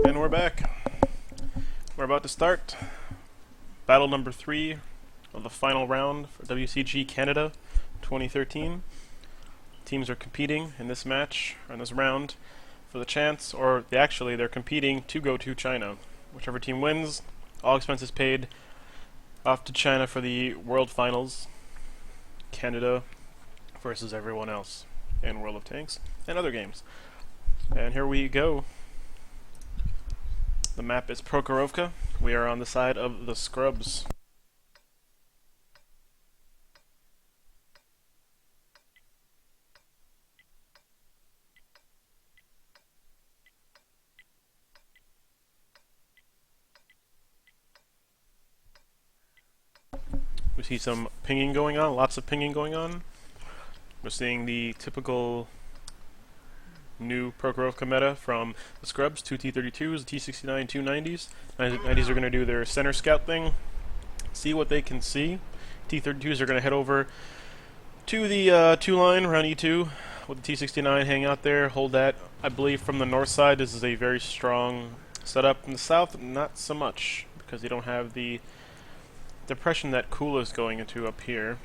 And we're back. We're about to start battle number 3 of the final round for WCG Canada 2013. Teams are competing in this match, or in this round, for the chance, or actually they're competing to go to China. Whichever team wins, all expenses paid, off to China for the World Finals. Canada versus everyone else in World of Tanks and other games. And here we go. The map is Prokhorovka. We are on the side of the Scrubs. We see some pinging going on, lots of pinging going on. We're seeing the typical new Prokhorovka meta from the Scrubs, 2 T-32s, T-69, 2 90s. 90s are going to do their center scout thing, see what they can see. T-32s are going to head over to the 2 line around E2 with the T-69 hang out there, hold that. I believe from the north side this is a very strong setup. From the south, not so much, because you don't have the depression that Kula is going into up here.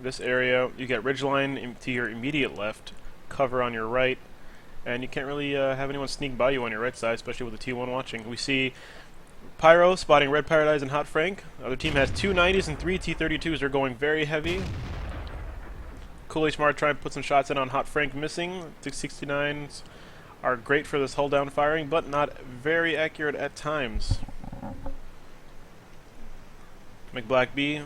This area, you get ridgeline to your immediate left, cover on your right, and you can't really have anyone sneak by you on your right side, especially with the T1 watching. We see Pyro spotting Red Paradise and Hot Frank. The other team has 2 90s and 3 T-32s. They're going very heavy. Cool Smart trying to put some shots in on Hot Frank, missing. 669s are great for this hold down firing, but not very accurate at times. McBlackB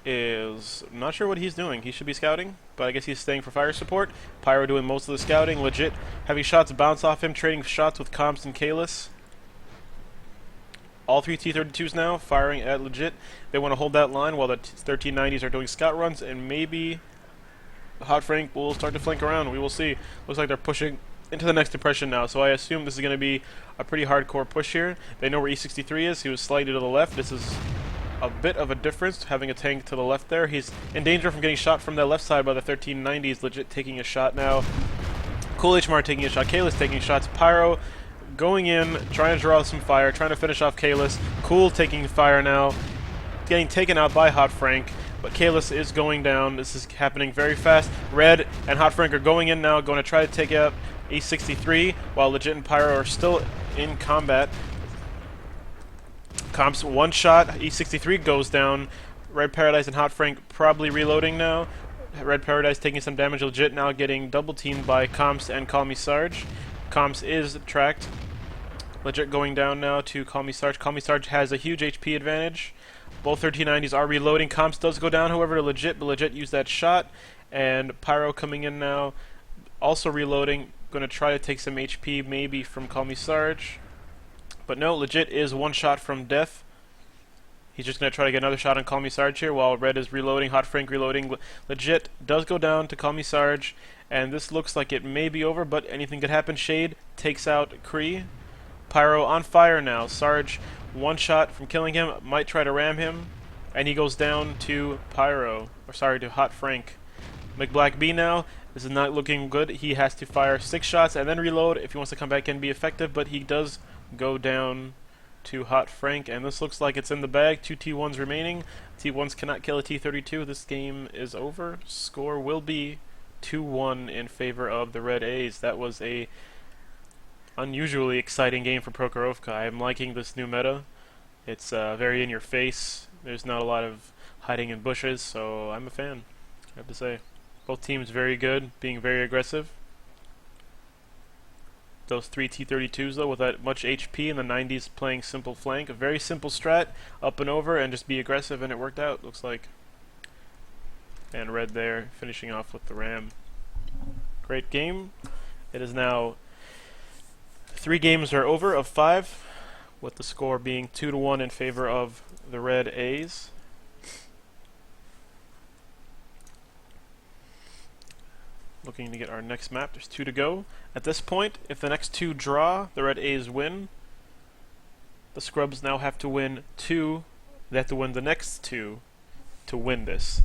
is not sure what he's doing. He should be scouting, but I guess he's staying for fire support. Pyro doing most of the scouting, legit having shots bounce off him, trading shots with Comps and Kalis. All 3 T-32s now firing at legit. They want to hold that line while the 1390s are doing scout runs, and maybe Hot Frank will start to flank around. We will see. Looks like they're pushing into the next depression now, so I assume this is going to be a pretty hardcore push here. They know where E63 is. He was slightly to the left. This is a bit of a difference, having a tank to the left there. He's in danger from getting shot from that left side by the 1390s. Legit taking a shot now. Cool HMR taking a shot. Kalis taking shots. Pyro going in, trying to draw some fire, trying to finish off Kalis. Cool taking fire now. Getting taken out by Hot Frank, but Kalis is going down. This is happening very fast. Red and Hot Frank are going in now, going to try to take out E63, while Legit and Pyro are still in combat. Comps one shot, E63 goes down. Red Paradise and Hot Frank probably reloading now. Red Paradise taking some damage. Legit now getting double teamed by Comps and Call Me Sarge. Comps is tracked. Legit going down now to Call Me Sarge. Call Me Sarge has a huge HP advantage. Both 1390s are reloading. Comps does go down, however, to Legit, but Legit used that shot. And Pyro coming in now, also reloading. Going to try to take some HP maybe from Call Me Sarge. But no, Legit is one shot from death. He's just going to try to get another shot on Call Me Sarge here while Red is reloading, Hot Frank reloading. Legit does go down to Call Me Sarge, and this looks like it may be over, but anything could happen. Shade takes out Kree. Pyro on fire now. Sarge, one shot from killing him, might try to ram him, and he goes down to Pyro, or sorry, to Hot Frank. McBlackB now. This is not looking good. He has to fire 6 shots and then reload if he wants to come back and be effective, but he does go down to Hot Frank, and this looks like it's in the bag. 2 T1s remaining. T1s cannot kill a T-32. This game is over. Score will be 2-1 in favor of the Red A's. That was a unusually exciting game for Prokhorovka. I am liking this new meta. It's very in your face. There's not a lot of hiding in bushes, so I'm a fan, I have to say. Both teams very good, being very aggressive. Those 3 T-32s though, with that much HP, and the 90s playing simple flank. A very simple strat, up and over, and just be aggressive, and it worked out, looks like. And Red there, finishing off with the ram. Great game. It is now 3 games are over of 5, with the score being 2-1 in favor of the Red A's. Looking to get our next map. There's 2 to go. At this point, if the next 2 draw, the Red A's win. The Scrubs now have to win 2. They have to win the next 2 to win this,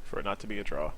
for it not to be a draw.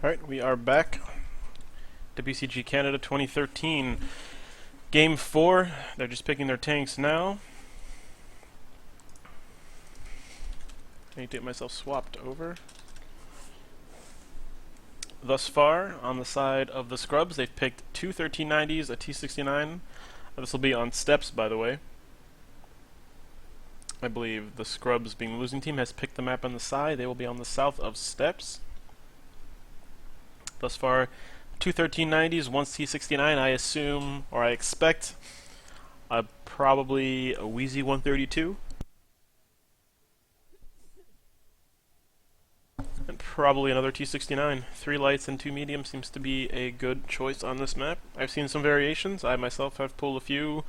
Alright, we are back. WCG Canada 2013. Game 4. They're just picking their tanks now. I need to get myself swapped over. Thus far, on the side of the scrubs, they've picked two 1390s, a T69. This will be on steps, by the way. I believe the scrubs, being the losing team, has picked the map on the side. They will be on the south of steps. Thus far, two 1390s, one T69. I assume, or I expect, probably a Wheezy 132. And probably another T69. 3 lights and 2 mediums seems to be a good choice on this map. I've seen some variations. I myself have pulled a few,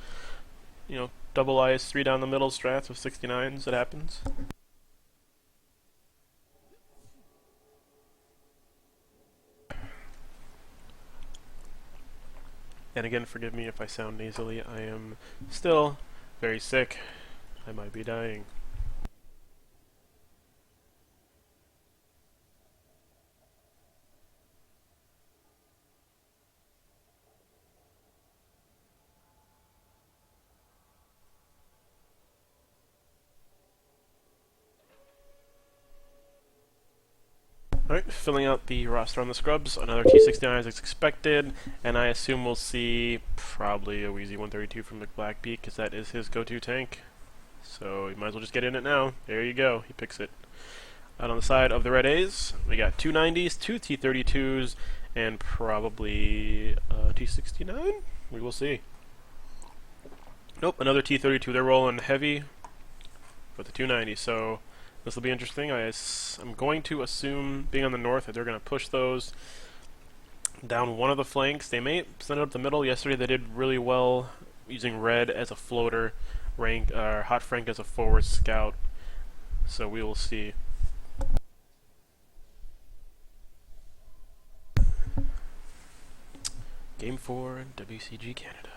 double IS-3 down the middle strats with 69s. It happens. And again, forgive me if I sound nasally. I am still very sick. I might be dying. Alright, filling out the roster on the scrubs. Another T69 as expected, and I assume we'll see probably a Wheezy 132 from McBlackbeak, because that is his go-to tank. So you might as well just get in it now. There you go, he picks it. Out on the side of the Red A's, we got two 90s, two T32s, and probably a T69? We will see. Nope, another T32. They're rolling heavy with the 290, so this will be interesting. I'm going to assume, being on the north, that they're going to push those down one of the flanks. They may send it up the middle. Yesterday they did really well using red as a floater, Hot Frank as a forward scout. So we will see. Game 4 in WCG Canada.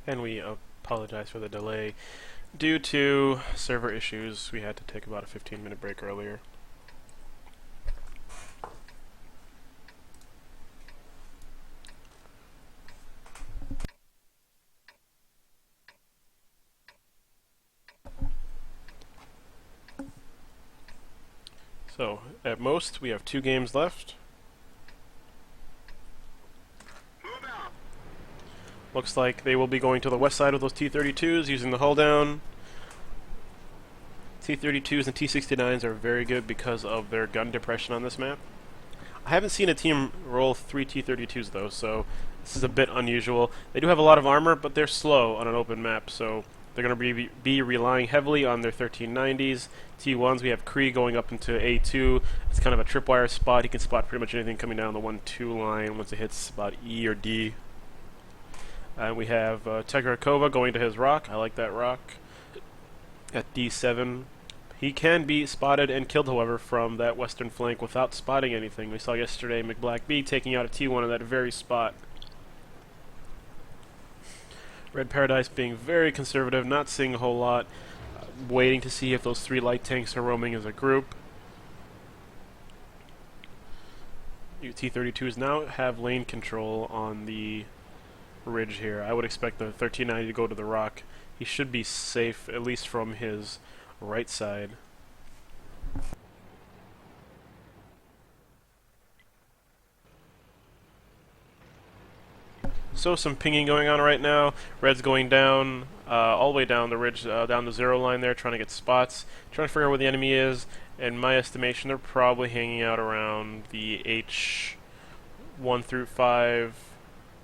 And we apologize for the delay. Due to server issues, we had to take about a 15-minute break earlier. So, at most, we have 2 games left. Looks like they will be going to the west side of those T-32s using the hull down. T-32s and T-69s are very good because of their gun depression on this map. I haven't seen a team roll 3 T-32s though, so this is a bit unusual. They do have a lot of armor, but they're slow on an open map, so they're going to be relying heavily on their 1390s. T1s, we have Kree going up into A2. It's kind of a tripwire spot. He can spot pretty much anything coming down the 1-2 line once it hits about E or D. And we have Tegrakova going to his rock. I like that rock. At D7. He can be spotted and killed, however, from that western flank without spotting anything. We saw yesterday McBlackbeak taking out a T1 in that very spot. Red Paradise being very conservative, not seeing a whole lot, waiting to see if those 3 light tanks are roaming as a group. T-32s now have lane control on the ridge here. I would expect the 1390 to go to the rock. He should be safe, at least from his right side. So some pinging going on right now. Red's going down, all the way down the ridge, down the 0 line there, trying to get spots, trying to figure out where the enemy is. In my estimation, they're probably hanging out around the H1 through 5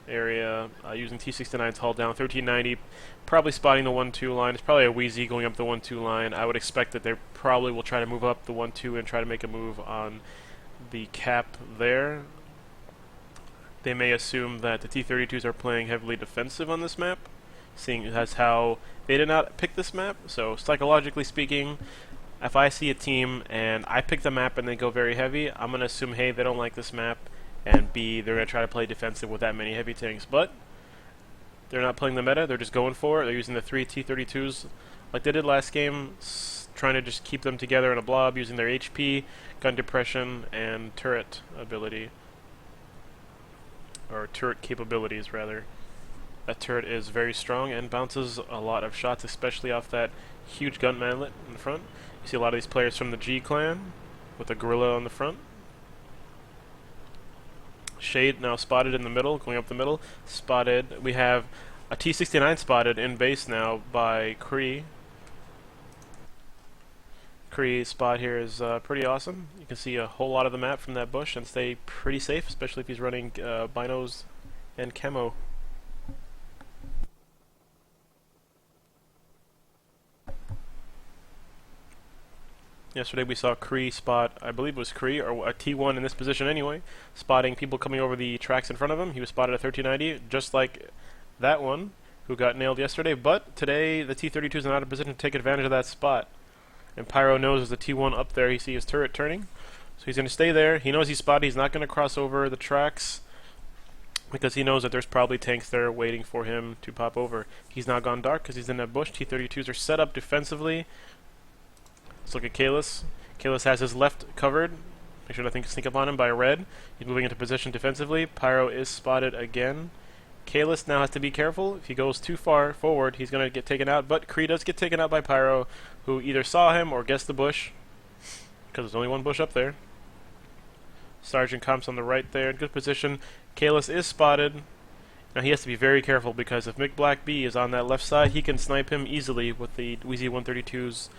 area, using T69's hull down. 1390, probably spotting the 1-2 line. It's probably a Wheezy going up the 1-2 line. I would expect that they probably will try to move up the 1-2 and try to make a move on the cap there. They may assume that the T-32s are playing heavily defensive on this map, seeing as how they did not pick this map. So psychologically speaking, if I see a team and I pick the map and they go very heavy, I'm going to assume, hey, they don't like this map, and B, they're going to try to play defensive with that many heavy tanks. But they're not playing the meta, they're just going for it. They're using the 3 T-32s like they did last game, trying to just keep them together in a blob using their HP, gun depression, and turret ability. Or turret capabilities, rather. That turret is very strong and bounces a lot of shots, especially off that huge gun manlet in the front. You see a lot of these players from the G clan with a gorilla on the front. Shade now spotted in the middle, going up the middle. Spotted. We have a T-69 spotted in base now by Kree. Kree's spot here is pretty awesome. You can see a whole lot of the map from that bush and stay pretty safe, especially if he's running binos and camo. Yesterday we saw Kree spot, I believe it was Kree, or a T1 in this position anyway, spotting people coming over the tracks in front of him. He was spotted at 1390, just like that one, who got nailed yesterday, but today the T-32s are not in a position to take advantage of that spot. And Pyro knows there's a T1 up there, he sees his turret turning, so he's going to stay there. He knows he's spotted, he's not going to cross over the tracks, because he knows that there's probably tanks there waiting for him to pop over. He's now gone dark because he's in that bush. T-32s are set up defensively. Let's look at Kalis. Kalis has his left covered. Make sure nothing can sneak up on him by red. He's moving into position defensively. Pyro is spotted again. Kalis now has to be careful. If he goes too far forward, he's going to get taken out. But Kree does get taken out by Pyro, who either saw him or guessed the bush, because there's only one bush up there. Sergeant Comps on the right there in good position. Kalis is spotted. Now he has to be very careful, because if Mick Black B is on that left side, he can snipe him easily with the WZ-132's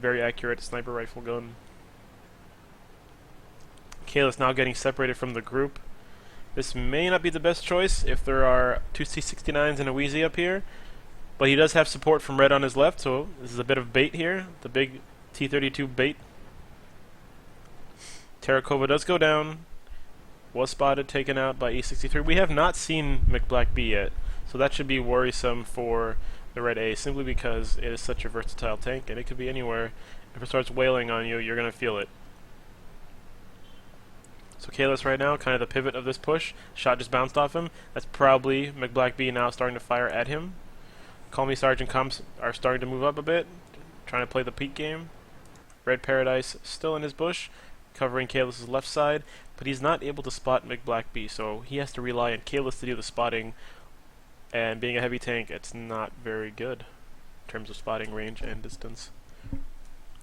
very accurate sniper rifle gun. Kalis now getting separated from the group. This may not be the best choice if there are two C-69s and a Wheezy up here, but he does have support from red on his left, so this is a bit of bait here. The big T-32 bait. Terrakova does go down. Was spotted, taken out by E-63. We have not seen McBlack-B yet, so that should be worrisome for the Red A, simply because it is such a versatile tank, and it could be anywhere. If it starts wailing on you, you're going to feel it. So Kalis right now, kind of the pivot of this push. Shot just bounced off him. That's probably McBlack-B now starting to fire at him. Call Me Sergeant Comps are starting to move up a bit, trying to play the peak game. Red Paradise still in his bush, covering Kalis' left side, but he's not able to spot McBlack-B, so he has to rely on Kalis to do the spotting, and being a heavy tank, it's not very good in terms of spotting range and distance.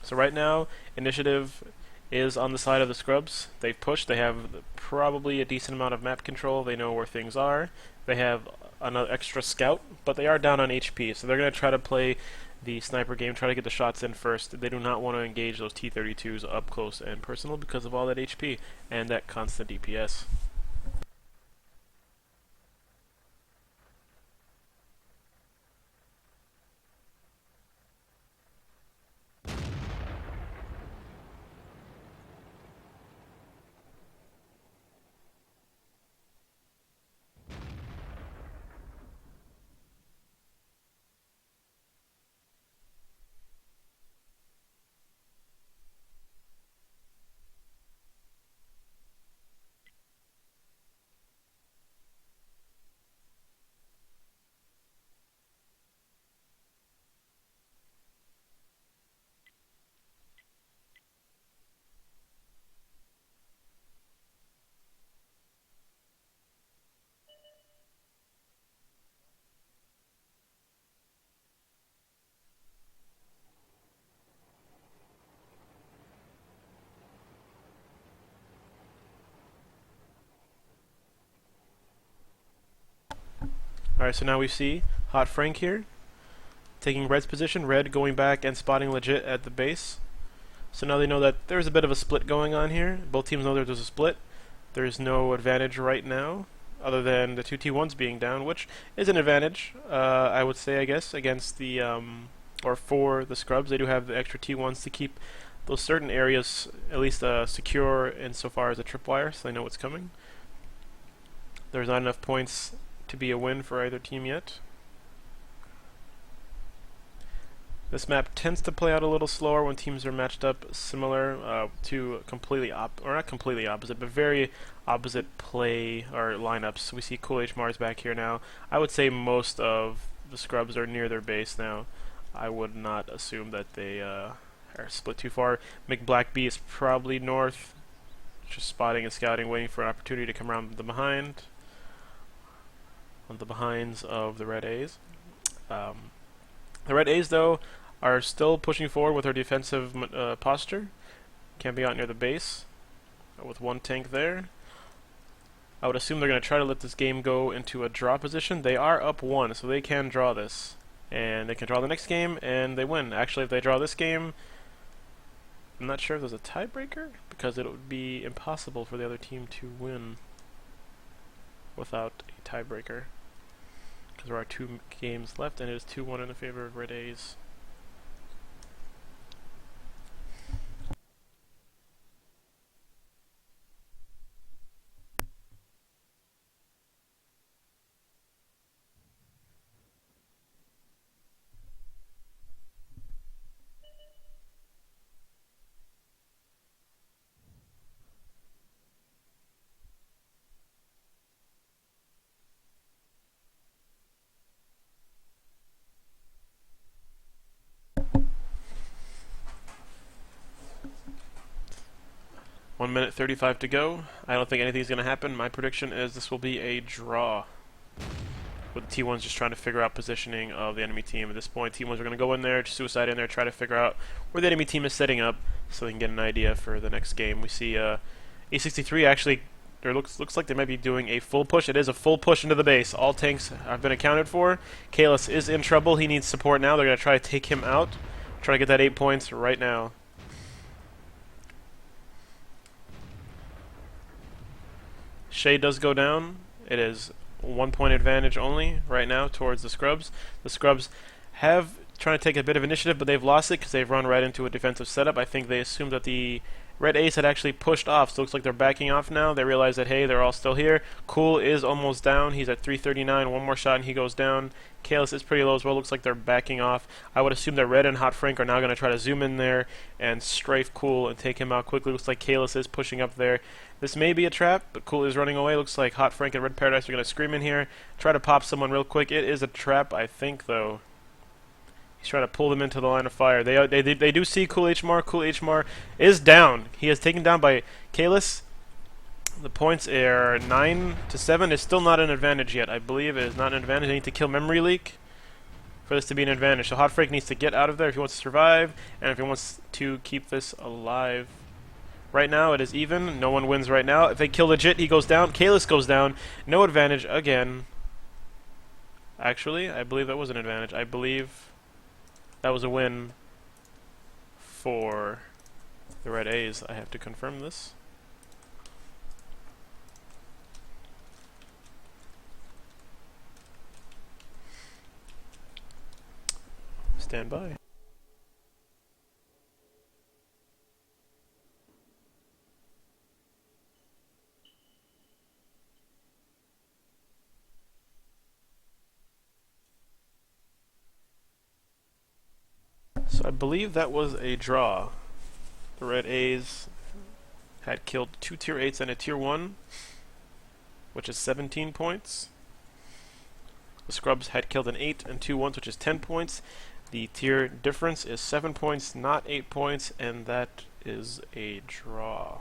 So right now, initiative is on the side of the scrubs. They've pushed, they have probably a decent amount of map control, they know where things are, they have another extra scout, but they are down on HP, so they're going to try to play the sniper game, try to get the shots in first. They do not want to engage those T-32s up close and personal because of all that HP and that constant DPS. Alright, so now we see Hot Frank here, taking Red's position, Red going back and spotting legit at the base. So now they know that there's a bit of a split going on here. Both teams know there's a split. There's no advantage right now, other than the two T1s being down, which is an advantage, I would say, I guess, against the, or for the scrubs. They do have the extra T1s to keep those certain areas at least secure insofar as a tripwire, so they know what's coming. There's not enough points to be a win for either team yet. This map tends to play out a little slower when teams are matched up similar to completely or not completely opposite, but very opposite play or lineups. We see Cool H Mars back here now. I would say most of the scrubs are near their base now. I would not assume that they are split too far. McBlackB is probably north, just spotting and scouting, waiting for an opportunity to come around the behind. On the behinds of the Red A's. The Red A's, though, are still pushing forward with their defensive posture. Camping out near the base with one tank there. I would assume they're going to try to let this game go into a draw position. They are up 1, so they can draw this. And they can draw the next game, and they win. Actually, if they draw this game, I'm not sure if there's a tiebreaker, because it would be impossible for the other team to win without a tiebreaker. Because there are 2 games left, and it is 2-1 in the favor of Red A's. One minute 35 to go. I don't think anything's going to happen. My prediction is this will be a draw. With T1s just trying to figure out positioning of the enemy team. At this point, T1s are going to go in there, suicide in there, try to figure out where the enemy team is setting up so they can get an idea for the next game. We see A63 actually, there looks like they might be doing a full push. It is a full push into the base. All tanks have been accounted for. Kalis is in trouble. He needs support now. They're going to try to take him out. Try to get that 8 points right now. Shay does go down. It is 1 point advantage only right now towards the scrubs. The scrubs have trying to take a bit of initiative, but they've lost it because they've run right into a defensive setup. I think they assumed that the Red Ace had actually pushed off, so it looks like they're backing off now. They realize that, hey, they're all still here. Cool is almost down. He's at 339. One more shot and he goes down. Kalis is pretty low as well. Looks like they're backing off. I would assume that Red and Hot Frank are now going to try to zoom in there and strafe Cool and take him out quickly. Looks like Kalis is pushing up there. This may be a trap, but Cool is running away. Looks like Hot Frank and Red Paradise are going to scream in here. Try to pop someone real quick. It is a trap, I think, though. He's trying to pull them into the line of fire. They do see Cool H Mar. Cool H Mar is down. He is taken down by Kalis. The points are 9-7. It's still not an advantage yet. I believe it is not an advantage. They need to kill Memory Leak for this to be an advantage. So Hot Frank needs to get out of there if he wants to survive, and if he wants to keep this alive. Right now it is even. No one wins right now. If they kill Legit, he goes down. Kalis goes down. No advantage again. Actually, I believe that was an advantage. I believe that was a win for the Red A's. I have to confirm this. Stand by. So I believe that was a draw. The Red A's had killed 2 tier 8s and a tier 1, which is 17 points. The Scrubs had killed an 8 and 2 1s, which is 10 points. The tier difference is 7 points, not 8 points, and that is a draw.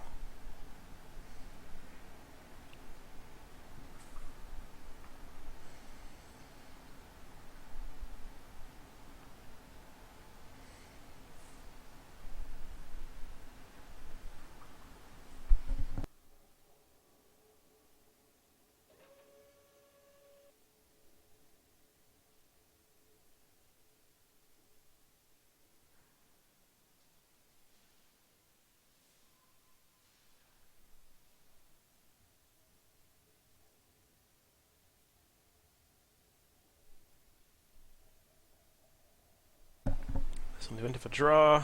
So in the event of a draw,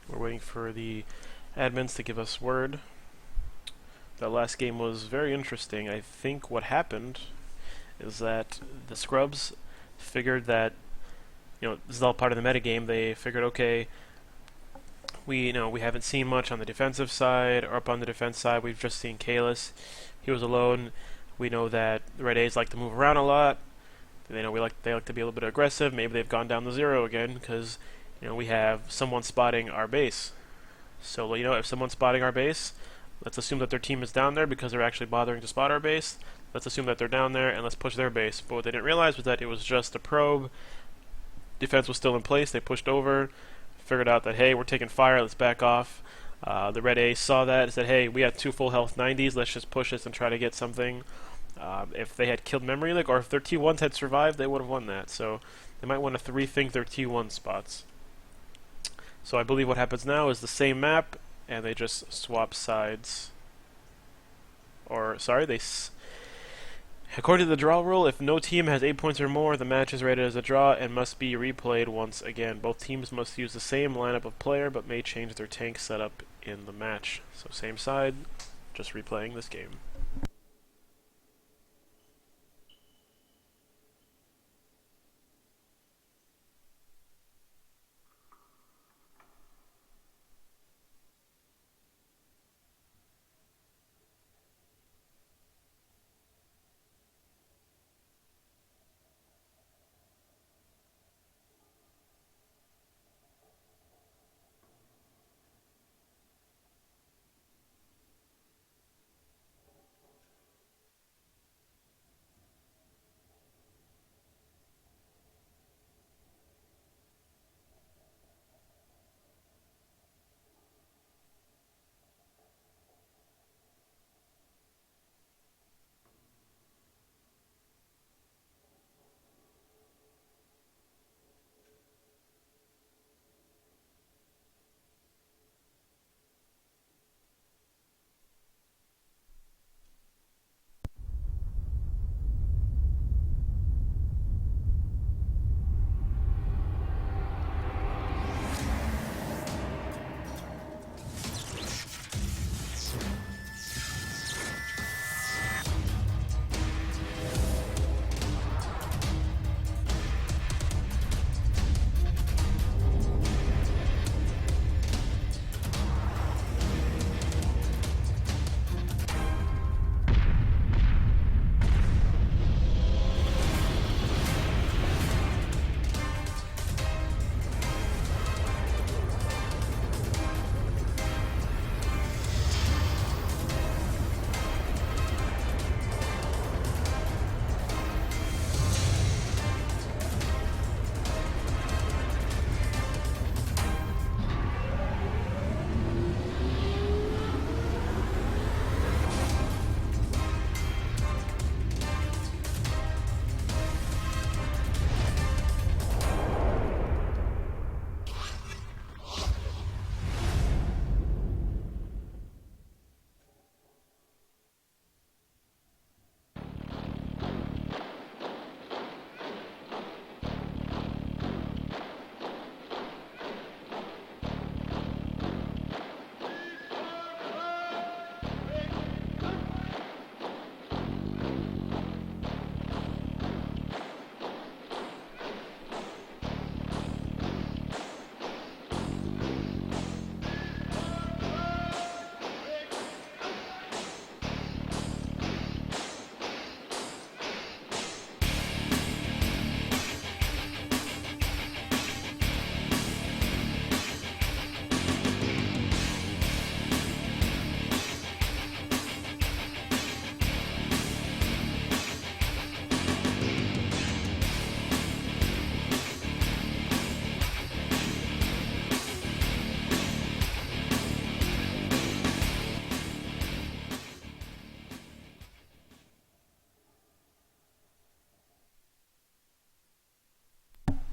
we're waiting for the admins to give us word. That last game was very interesting. I think what happened is that the Scrubs figured that this is all part of the metagame. They figured, okay, we haven't seen much on the defensive side, or up on the defense side, we've just seen Kalis. He was alone. We know that the Red A's like to move around a lot. They know they like to be a little bit aggressive. Maybe they've gone down to 0 again because we have someone spotting our base. So if someone's spotting our base, let's assume that their team is down there because they're actually bothering to spot our base. Let's assume that they're down there and let's push their base. But what they didn't realize was that it was just a probe. Defense was still in place. They pushed over, figured out that, hey, we're taking fire, let's back off. The Red A saw that and said, hey, we have 2 full health 90s, let's just push this and try to get something. If they had killed Memory Lick, or if their T1s had survived, they would have won that. So they might want to rethink their T1 spots. So I believe what happens now is the same map, and they just swap sides. According to the draw rule, if no team has 8 points or more, the match is rated as a draw and must be replayed once again. Both teams must use the same lineup of player, but may change their tank setup in the match. So same side, just replaying this game.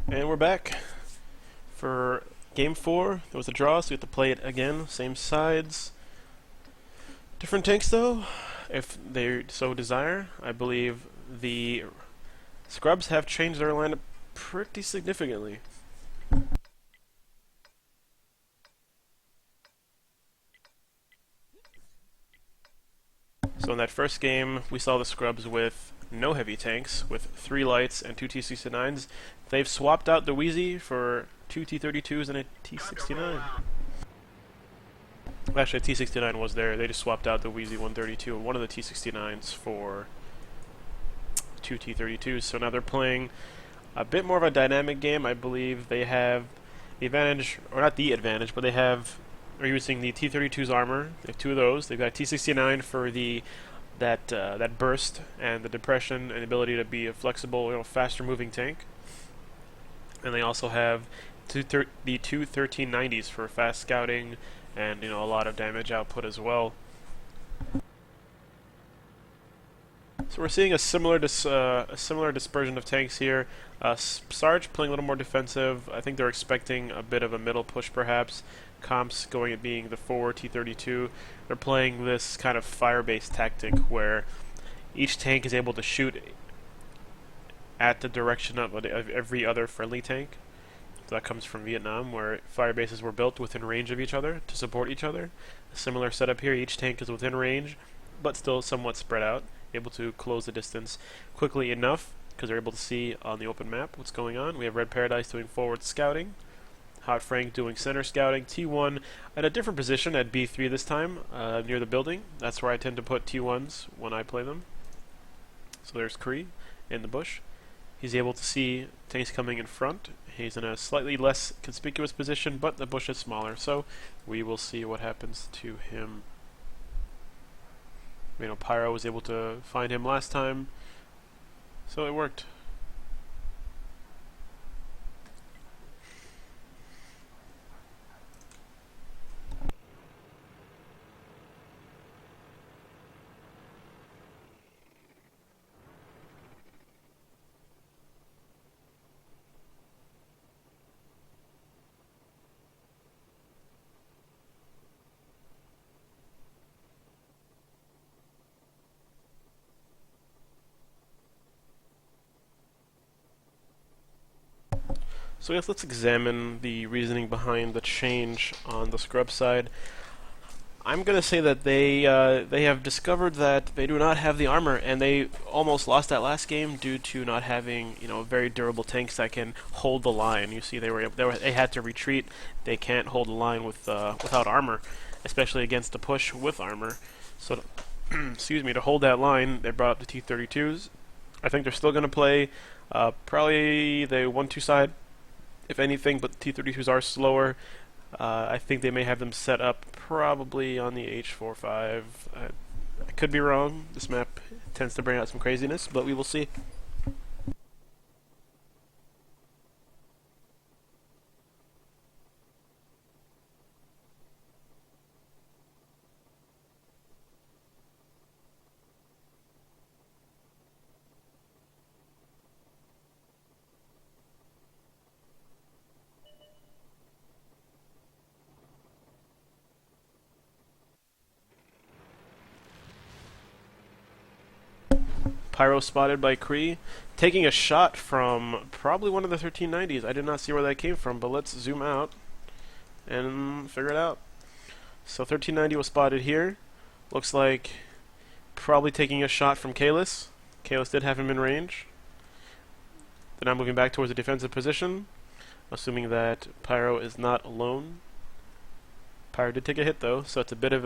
And we're back for Game 4. There was a draw, so we have to play it again. Same sides. Different tanks, though, if they so desire. I believe the Scrubs have changed their lineup pretty significantly. So in that first game, we saw the Scrubs with no heavy tanks with 3 lights and 2 T69s. They've swapped out the Wheezy for 2 T32s and a T69. Actually, a T69 was there. They just swapped out the Wheezy 132 and one of the T69s for 2 T32s. So now they're playing a bit more of a dynamic game. I believe they have the advantage, or not the advantage, but they are using the T32's armor. They have 2 of those. They've got T69 for that burst and the depression and ability to be a flexible, faster moving tank. And they also have the 2 1390s for fast scouting and a lot of damage output as well. So we're seeing a similar dispersion of tanks here. Sarge playing a little more defensive. I think they're expecting a bit of a middle push perhaps. Comps going at being the 4 T32. They're playing this kind of fire-based tactic where each tank is able to shoot at the direction of every other friendly tank. So that comes from Vietnam, where fire bases were built within range of each other to support each other. A similar setup here. Each tank is within range, but still somewhat spread out, able to close the distance quickly enough because they're able to see on the open map what's going on. We have Red Paradise doing forward scouting, Hot Frank doing center scouting, T1 at a different position at B3 this time, near the building. That's where I tend to put T1s when I play them. So there's Kree in the bush. He's able to see tanks coming in front. He's in a slightly less conspicuous position, but the bush is smaller, so we will see what happens to him. Pyro was able to find him last time, so it worked. So yes, let's examine the reasoning behind the change on the scrub side. I'm going to say that they have discovered that they do not have the armor, and they almost lost that last game due to not having very durable tanks that can hold the line. You see, they had to retreat. They can't hold the line without armor, especially against a push with armor. So, excuse me, to hold that line, they brought up the T-32s. I think they're still going to play probably the 1-2 side, if anything, but the T-32s are slower. I think they may have them set up probably on the H-45. I could be wrong. This map tends to bring out some craziness, but we will see. Pyro spotted by Kree, taking a shot from probably one of the 1390s. I did not see where that came from, but let's zoom out and figure it out. So 1390 was spotted here. Looks like probably taking a shot from Kalis. Kalis did have him in range. They're now moving back towards the defensive position, assuming that Pyro is not alone. Pyro did take a hit though, so it's a bit of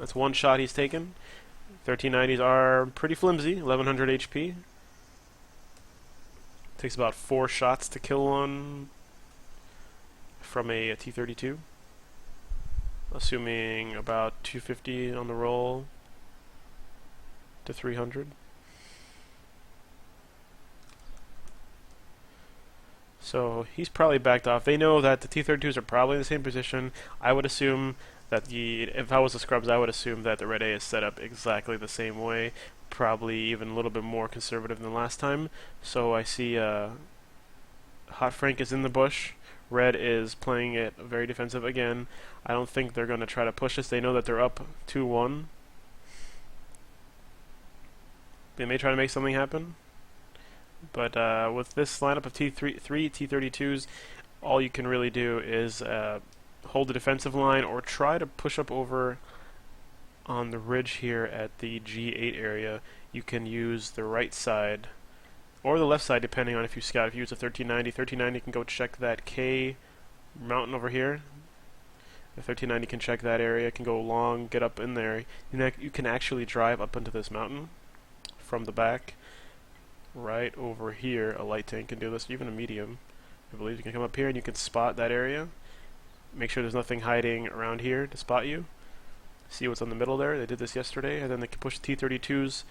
that's one shot he's taken. 1390s are pretty flimsy, 1100 HP. Takes about 4 shots to kill one from a T-32. Assuming about 250 on the roll to 300. So he's probably backed off. They know that the T-32s are probably in the same position. I would assume that if I was the scrubs, I would assume that the Red A is set up exactly the same way, probably even a little bit more conservative than last time. So I see Hot Frank is in the bush. Red is playing it very defensive again. I don't think they're going to try to push this. They know that they're up 2-1. They may try to make something happen. But with this lineup of three T-32s, all you can really do is hold the defensive line or try to push up over on the ridge here at the G8 area you can use the right side or the left side depending on if you scout. If you use a 1390 can go check that K mountain over here. The 1390 can check that area, can go long, get up in there. You can actually drive up into this mountain from the back. Right over here, a light tank can do this, even a medium. I believe you can come up here and you can spot that area. Make sure there's nothing hiding around here to spot you. See what's on the middle there. They did this yesterday, and then they can push T-32s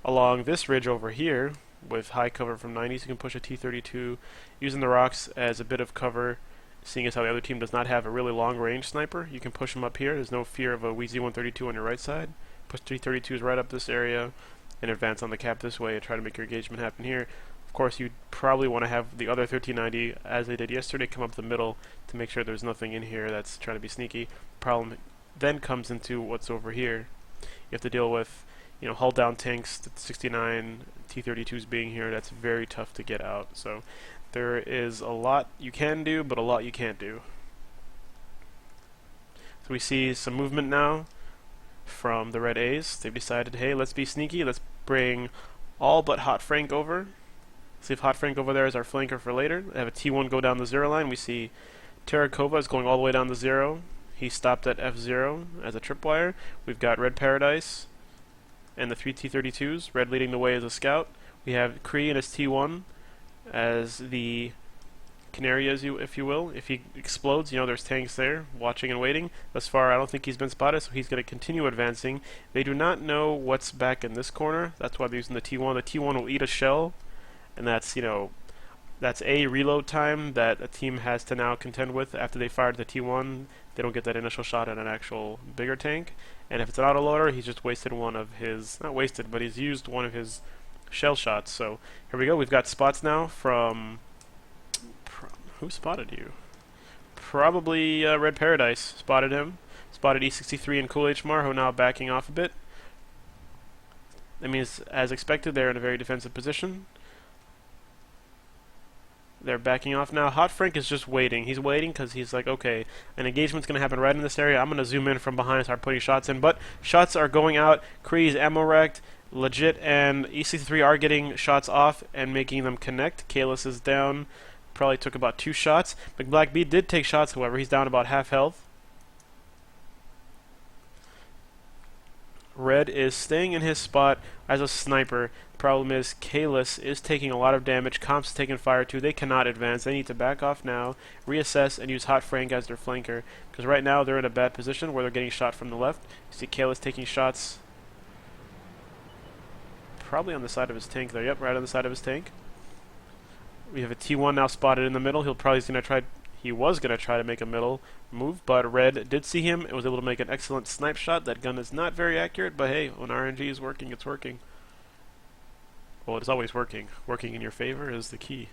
along this ridge over here with high cover from 90s. You can push a T-32 using the rocks as a bit of cover. Seeing as how the other team does not have a really long range sniper, you can push them up here. There's no fear of a WZ-132 on your right side. Push T-32s right up this area and advance on the cap this way and try to make your engagement happen here. Of course, you'd probably want to have the other 1390, as they did yesterday, come up the middle to make sure there's nothing in here that's trying to be sneaky. Problem then comes into what's over here. You have to deal with, hull down tanks, the 69 T-32s being here. That's very tough to get out. So there is a lot you can do, but a lot you can't do. So we see some movement now from the Red A's. They've decided, hey, let's be sneaky. Let's bring all but Hot Frank over. See if Hot Frank over there is our flanker for later. They have a T1 go down the 0 line. We see Terrakova is going all the way down the 0. He stopped at F0 as a tripwire. We've got Red Paradise and the 3 T-32s. Red leading the way as a scout. We have Kree and his T1 as the canary, if you will. If he explodes, there's tanks there watching and waiting. Thus far, I don't think he's been spotted, so he's going to continue advancing. They do not know what's back in this corner. That's why they're using the T1. The T1 will eat a shell, and that's a reload time that a team has to now contend with after they fired the T1. They don't get that initial shot at an actual bigger tank. And if it's an autoloader, he's just wasted one of his, not wasted, but he's used one of his shell shots. So here we go. We've got spots now from, who spotted you? Probably Red Paradise spotted him. Spotted E63 and Cool HMR, who are now backing off a bit. That means, as expected, they're in a very defensive position. They're backing off now. Hot Frank is just waiting. He's waiting because he's like, okay, an engagement's going to happen right in this area. I'm going to zoom in from behind and start putting shots in. But shots are going out. Kree's ammo wrecked. Legit and E63 are getting shots off and making them connect. Kalis is down. Probably took about 2 shots. McBlackB did take shots, however. He's down about half health. Red is staying in his spot as a sniper. Problem is, Kalis is taking a lot of damage. Comp's taking fire too. They cannot advance. They need to back off now, reassess, and use Hot Frank as their flanker. Because right now they're in a bad position where they're getting shot from the left. You see Kalis taking shots probably on the side of his tank there. Yep, right on the side of his tank. We have a T1 now spotted in the middle. He was going to try to make a middle move, but Red did see him and was able to make an excellent snipe shot. That gun is not very accurate, but hey, when RNG is working, it's working. Well, it's always working. Working in your favor is the key.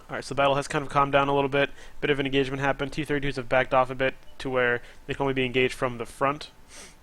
Alright, so battle has kind of calmed down a little bit. Bit of an engagement happened. T-32s have backed off a bit to where they can only be engaged from the front.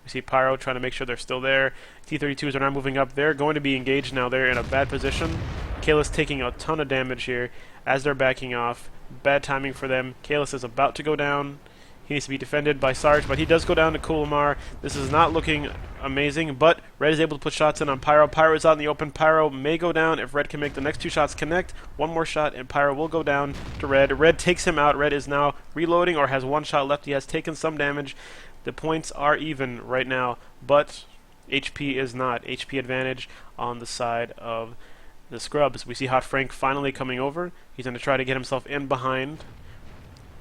We see Pyro trying to make sure they're still there. T-32s are now moving up. They're going to be engaged now. They're in a bad position. Kalis taking a ton of damage here as they're backing off. Bad timing for them. Kalis is about to go down. He needs to be defended by Sarge, but he does go down to Kulamar. This is not looking amazing, but Red is able to put shots in on Pyro. Pyro is out in the open. Pyro may go down if Red can make the next 2 shots connect. One more shot, and Pyro will go down to Red. Red takes him out. Red is now reloading or has 1 shot left. He has taken some damage. The points are even right now, but HP is not. HP advantage on the side of the Scrubs. We see Hot Frank finally coming over. He's going to try to get himself in behind,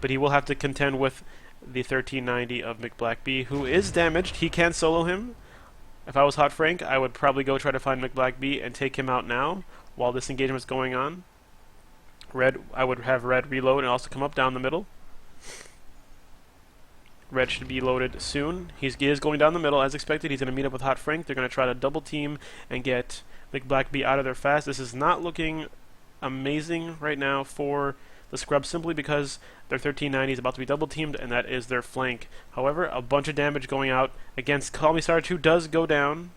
but he will have to contend with the 1390 of McBlackB, who is damaged. He can solo him. If I was Hot Frank, I would probably go try to find McBlackB and take him out now while this engagement is going on. I would have Red reload and also come up down the middle. Red should be loaded soon. He is going down the middle as expected. He's going to meet up with Hot Frank. They're going to try to double team and get McBlackB out of there fast. This is not looking amazing right now for the Scrubs simply because their 1390 is about to be double teamed and that is their flank. However, a bunch of damage going out against Call Me Sarge, who does go down,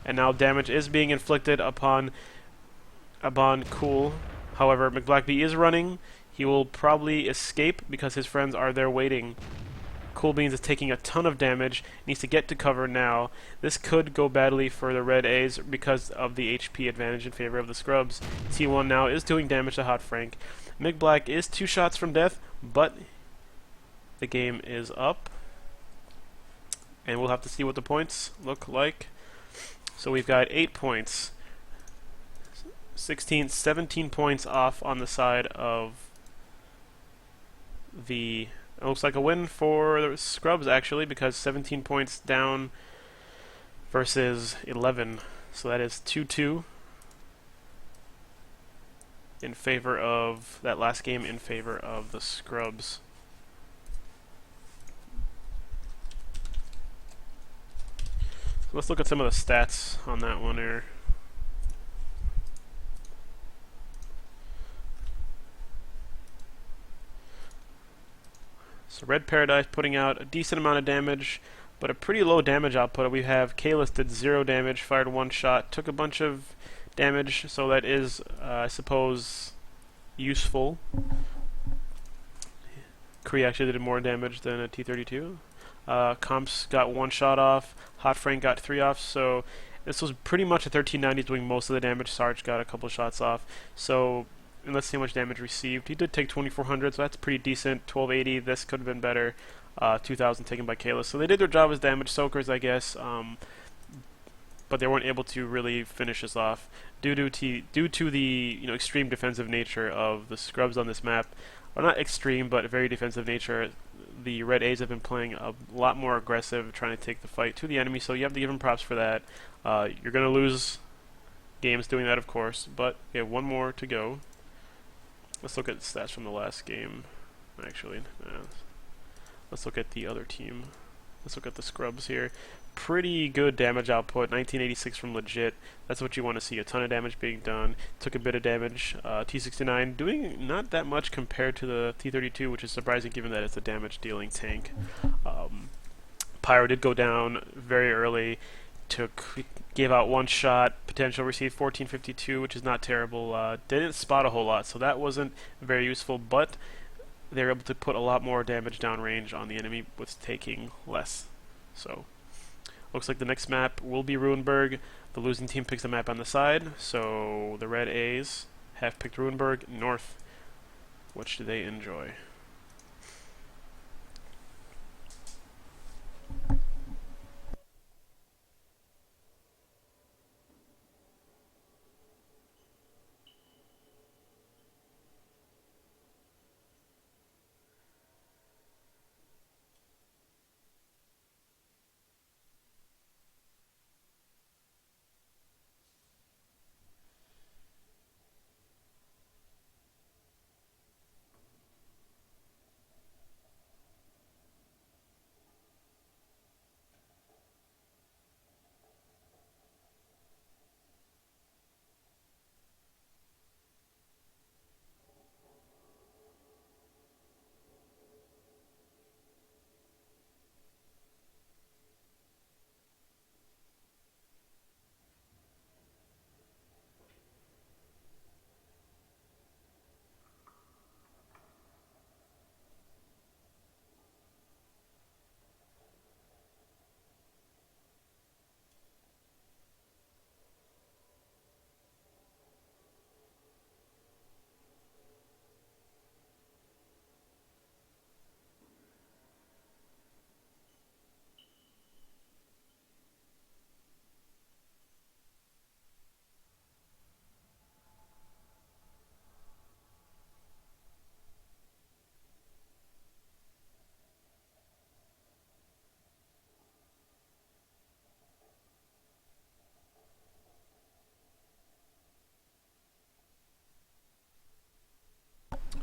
and now damage is being inflicted upon Cool. However, McBlackB is running. He will probably escape because his friends are there waiting. Cool Beans is taking a ton of damage, needs to get to cover now. This could go badly for the Red A's because of the HP advantage in favor of the Scrubs. T1 now is doing damage to Hot Frank. Mig Black is 2 shots from death, but the game is up. And we'll have to see what the points look like. So we've got 8 points. 17 points off on the side of the... It looks like a win for the Scrubs, actually, because 17 points down versus 11. So that is 2-2 in favor of... that last game in favor of the Scrubs. So let's look at some of the stats on that one here. So Red Paradise putting out a decent amount of damage, but a pretty low damage output. We have Kalis did 0 damage, fired 1 shot, took a bunch of damage, so that is, I suppose, useful. Kree actually did more damage than a T-32. Comps got 1 shot off, Hot Frank got 3 off, so this was pretty much a 1390 doing most of the damage. Sarge got a couple shots off, so... And let's see how much damage received. He did take 2400, so that's pretty decent. 1280, this could have been better. 2000 taken by Kalis. So they did their job as damage soakers, I guess, but they weren't able to really finish this off due to the extreme defensive nature of the Scrubs on this map. Well, not extreme, but very defensive nature. The Red A's have been playing a lot more aggressive, trying to take the fight to the enemy, so you have to give them props for that. You're going to lose games doing that, of course, but we have one more to go. Let's look at the stats from the last game, actually. Let's look at the other team. Let's look at the Scrubs here. Pretty good damage output, 1986 from Legit. That's what you want to see, a ton of damage being done. Took a bit of damage. T69 doing not that much compared to the T32, which is surprising given that it's a damage-dealing tank. Pyro did go down very early. Gave out 1 shot, potential received 1452, which is not terrible. Didn't spot a whole lot, so that wasn't very useful, but they were able to put a lot more damage downrange on the enemy with taking less. So, looks like the next map will be Ruinberg. The losing team picks a map on the side, so the Red A's have picked Ruinberg North. Which do they enjoy?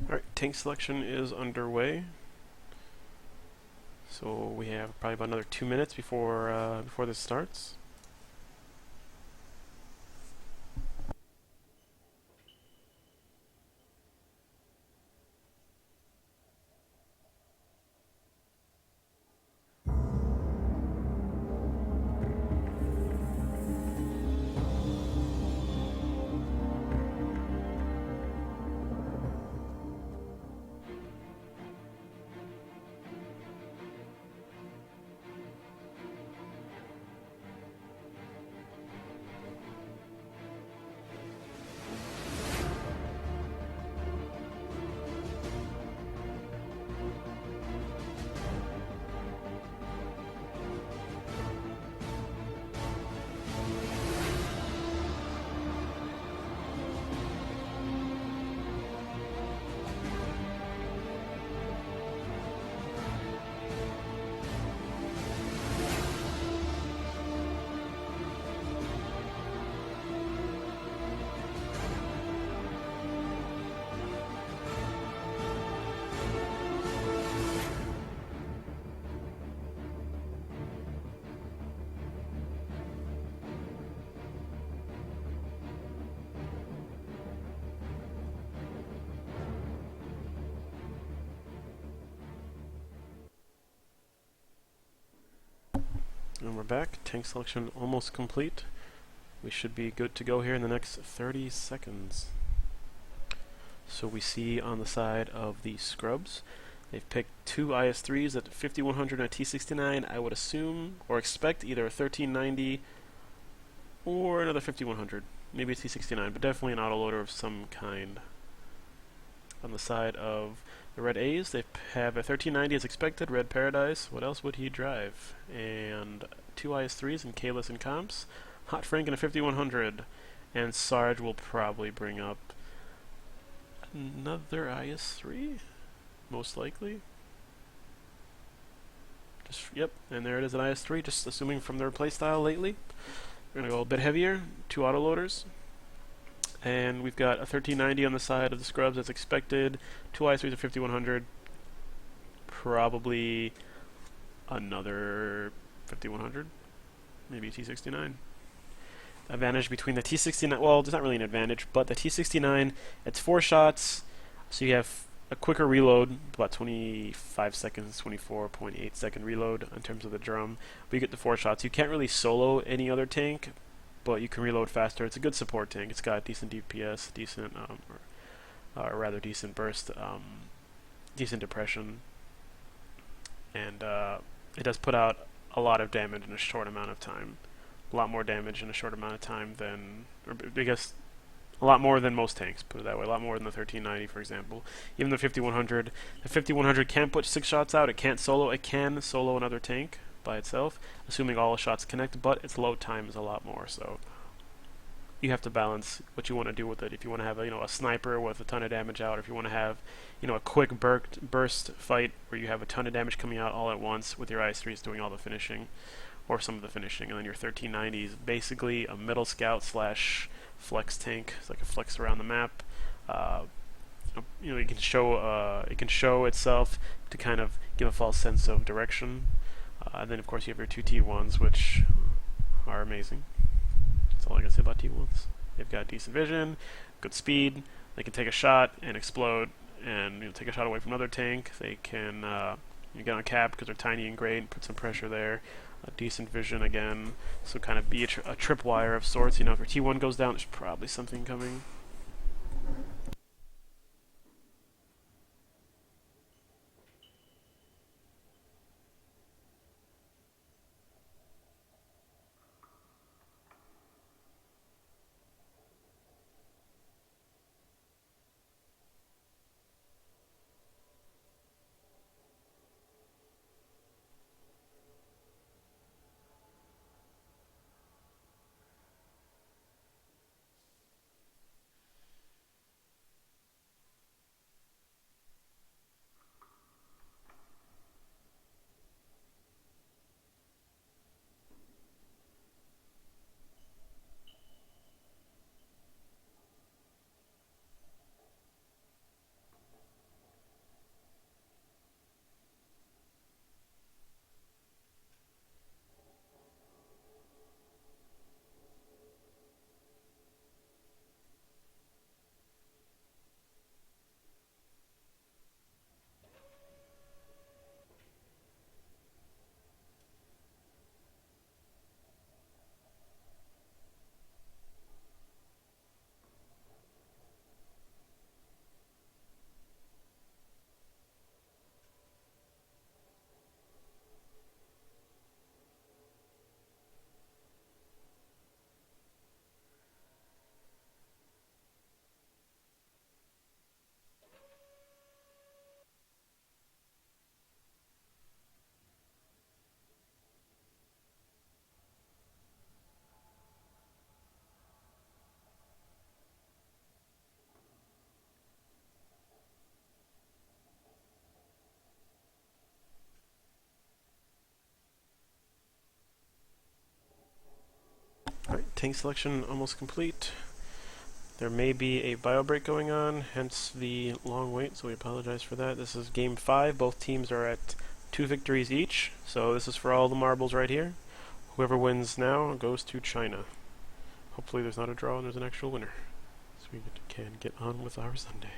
Alright, tank selection is underway. So we have probably about another 2 minutes before this starts. And we're back. Tank selection almost complete. We should be good to go here in the next 30 seconds. So we see on the side of the scrubs, they've picked two IS-3s at 5100 and a T69. I would assume or expect either a 1390 or another 5100. Maybe a T69, but definitely an autoloader of some kind. On the side of the red A's, they have a 1390 as expected, Red Paradise. What else would he drive? And two IS-3s and Kalis and Comps. Hot Frank and a 5100. And Sarge will probably bring up another IS-3, most likely. Yep, and there it is, an IS-3, just assuming from their playstyle lately. We're going to go a bit heavier, two autoloaders. And we've got a 1390 on the side of the scrubs as expected, two IS-3s at 5100, probably another 5100, maybe a T69. Advantage between the T69, well, there's not really an advantage, but the T69, it's 4 shots, so you have a quicker reload, about 25 seconds, 24.8 second reload in terms of the drum, but you get the 4 shots. You can't really solo any other tank, but you can reload faster. It's a good support tank. It's got decent DPS, decent, or rather decent burst, decent depression, and it does put out a lot of damage in a short amount of time. A lot more damage in a short amount of time than, or I guess, a lot more than most tanks, put it that way. A lot more than the 1390, for example. Even the 5100. The 5100 can put 6 shots out. It can't solo. It can solo another tank by itself, assuming all the shots connect, but its load time is a lot more, so you have to balance what you want to do with it. If you want to have a sniper with a ton of damage out, or if you want to have a quick burst fight where you have a ton of damage coming out all at once with your IS-3s doing all the finishing, or some of the finishing, and then your 1390 is basically a middle scout slash flex tank. It's like a flex around the map. It can show itself to kind of give a false sense of direction. And then of course you have your two T1s, which are amazing. That's all I gotta say about T1s. They've got decent vision, good speed. They can take a shot and explode, and take a shot away from another tank. They can get on cap because they're tiny and great, and put some pressure there. Decent vision again, so kind of be a tripwire of sorts. If your T1 goes down, there's probably something coming. Alright, tank selection almost complete. There may be a bio break going on, hence the long wait, so we apologize for that. This is game 5. Both teams are at 2 victories each, so this is for all the marbles right here. Whoever wins now goes to China. Hopefully there's not a draw and there's an actual winner, so we can get on with our Sunday.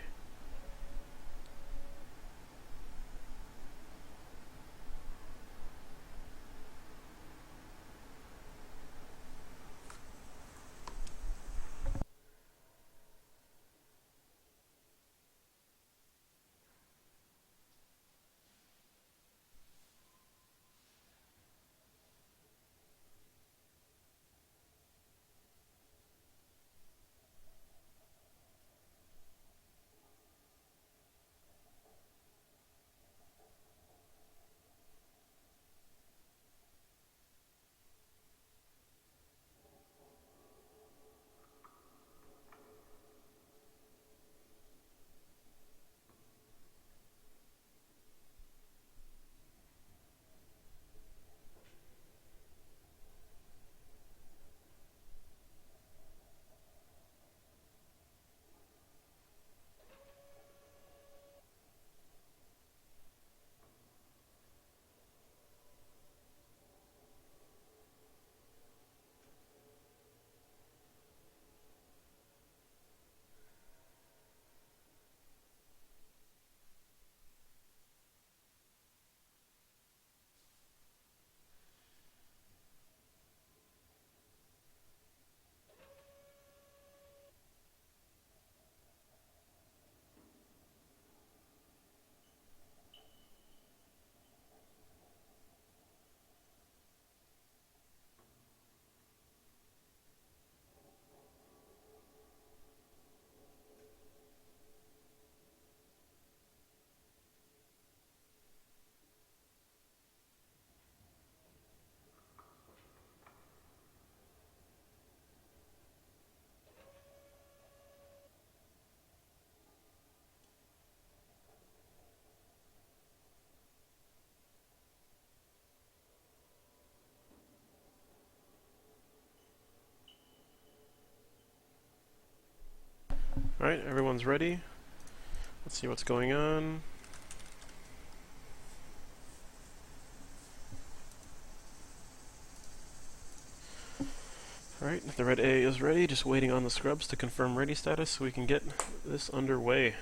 Alright, everyone's ready. Let's see what's going on. Alright, the red A is ready, just waiting on the scrubs to confirm ready status so we can get this underway.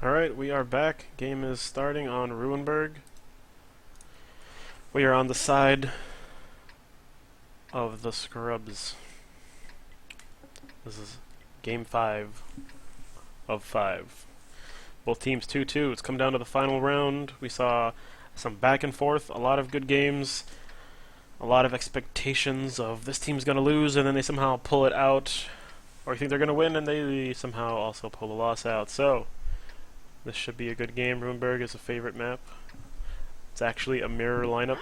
Alright, we are back. Game is starting on Ruinberg. We are on the side of the scrubs. This is game 5 of 5. Both teams 2-2. It's come down to the final round. We saw some back and forth, a lot of good games, a lot of expectations of this team's going to lose and then they somehow pull it out, or you think they're going to win and they somehow also pull a loss out. So this should be a good game. Ruinberg is a favorite map. It's actually a mirror lineup,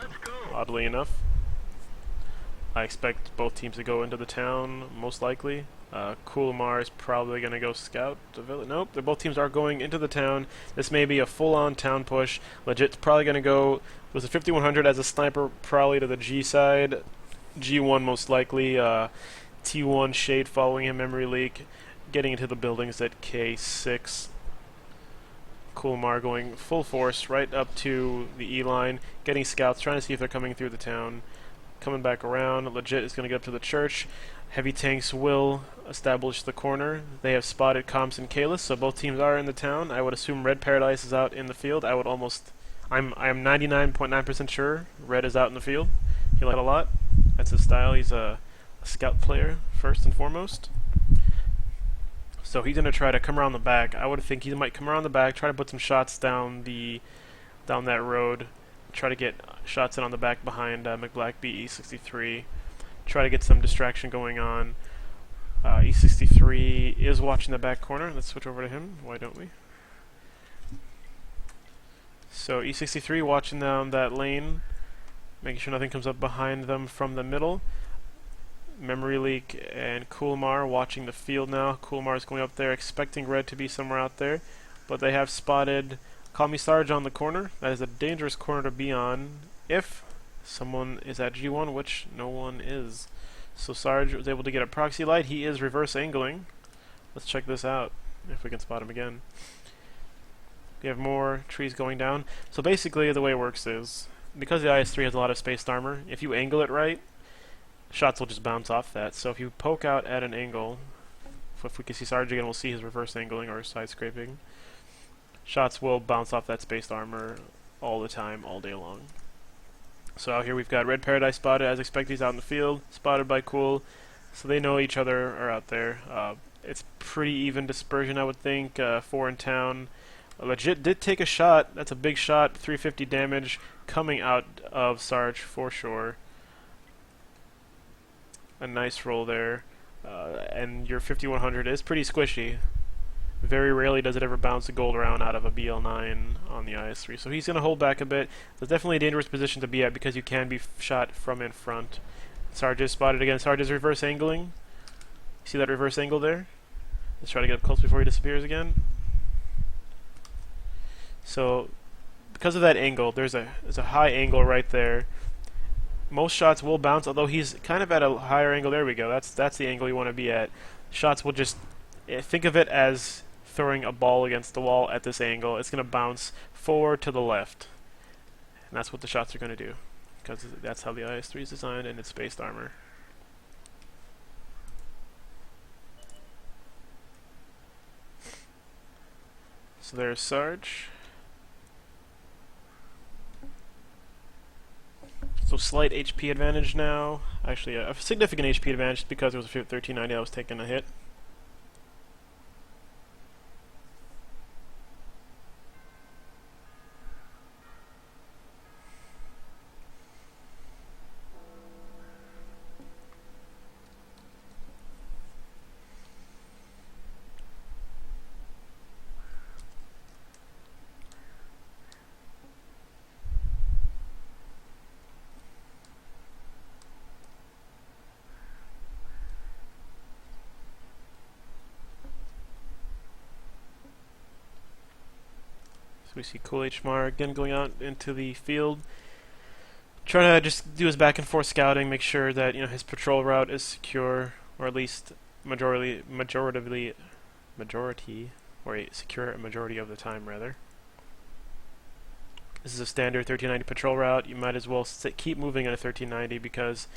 oddly enough. I expect both teams to go into the town, most likely. Kulamar is probably going to go scout the village. Nope, both teams are going into the town. This may be a full-on town push. Legit's probably going to go with a 5100 as a sniper, probably to the G side. G1 most likely. T1 Shade following him, memory leak. Getting into the buildings at K6. Kulamar going full force right up to the E line, getting scouts, trying to see if they're coming through the town. Coming back around, Legit is going to get up to the church. Heavy tanks will establish the corner. They have spotted Comps and Kalis, so both teams are in the town. I would assume Red Paradise is out in the field. I am 99.9% sure Red is out in the field. He likes it a lot. That's his style. He's a scout player, first and foremost. So he's going to try to come around the back. I would think he might come around the back, try to put some shots down that road, try to get shots in on the back behind McBlack E63, try to get some distraction going on. E63 is watching the back corner. Let's switch over to him. Why don't we? So E63 watching down that lane, making sure nothing comes up behind them from the middle. Memory Leak and Kulamar watching the field now. Kulamar is going up there, expecting Red to be somewhere out there, but they have spotted Call Me Sarge on the corner. That is a dangerous corner to be on if someone is at G1, which no one is. So Sarge was able to get a proxy light. He is reverse angling. Let's check this out, if we can spot him again. We have more trees going down. So basically the way it works is, because the IS-3 has a lot of spaced armor, if you angle it right, shots will just bounce off that. So if you poke out at an angle, if we can see Sarge again, we'll see his reverse angling or side scraping. Shots will bounce off that spaced armor all the time, all day long. So out here we've got Red Paradise spotted, as expected. He's out in the field, spotted by Cool. So they know each other are out there. It's pretty even dispersion, I would think. 4 in town. Legit did take a shot. That's a big shot. 350 damage coming out of Sarge for sure. A nice roll there. And your 5100 is pretty squishy. Very rarely does it ever bounce a gold round out of a BL9 on the IS-3. So he's going to hold back a bit. It's definitely a dangerous position to be at because you can be shot from in front. Sarge is spotted again. Sarge is reverse angling. See that reverse angle there? Let's try to get up close before he disappears again. So, because of that angle, there's a high angle right there. Most shots will bounce, although he's kind of at a higher angle. There we go. That's the angle you want to be at. Shots will just think of it as throwing a ball against the wall at this angle. It's going to bounce forward to the left, and that's what the shots are going to do, because that's how the IS-3 is designed and it's spaced armor. So there's Sarge. So slight HP advantage now. Actually, a significant HP advantage because it was a 1390 I was taking a hit. We see Cool HMR again going out into the field, trying to just do his back and forth scouting, make sure that his patrol route is secure, or at least secure a majority of the time rather. This is a standard 1390 patrol route. You might as well keep moving at a 1390 because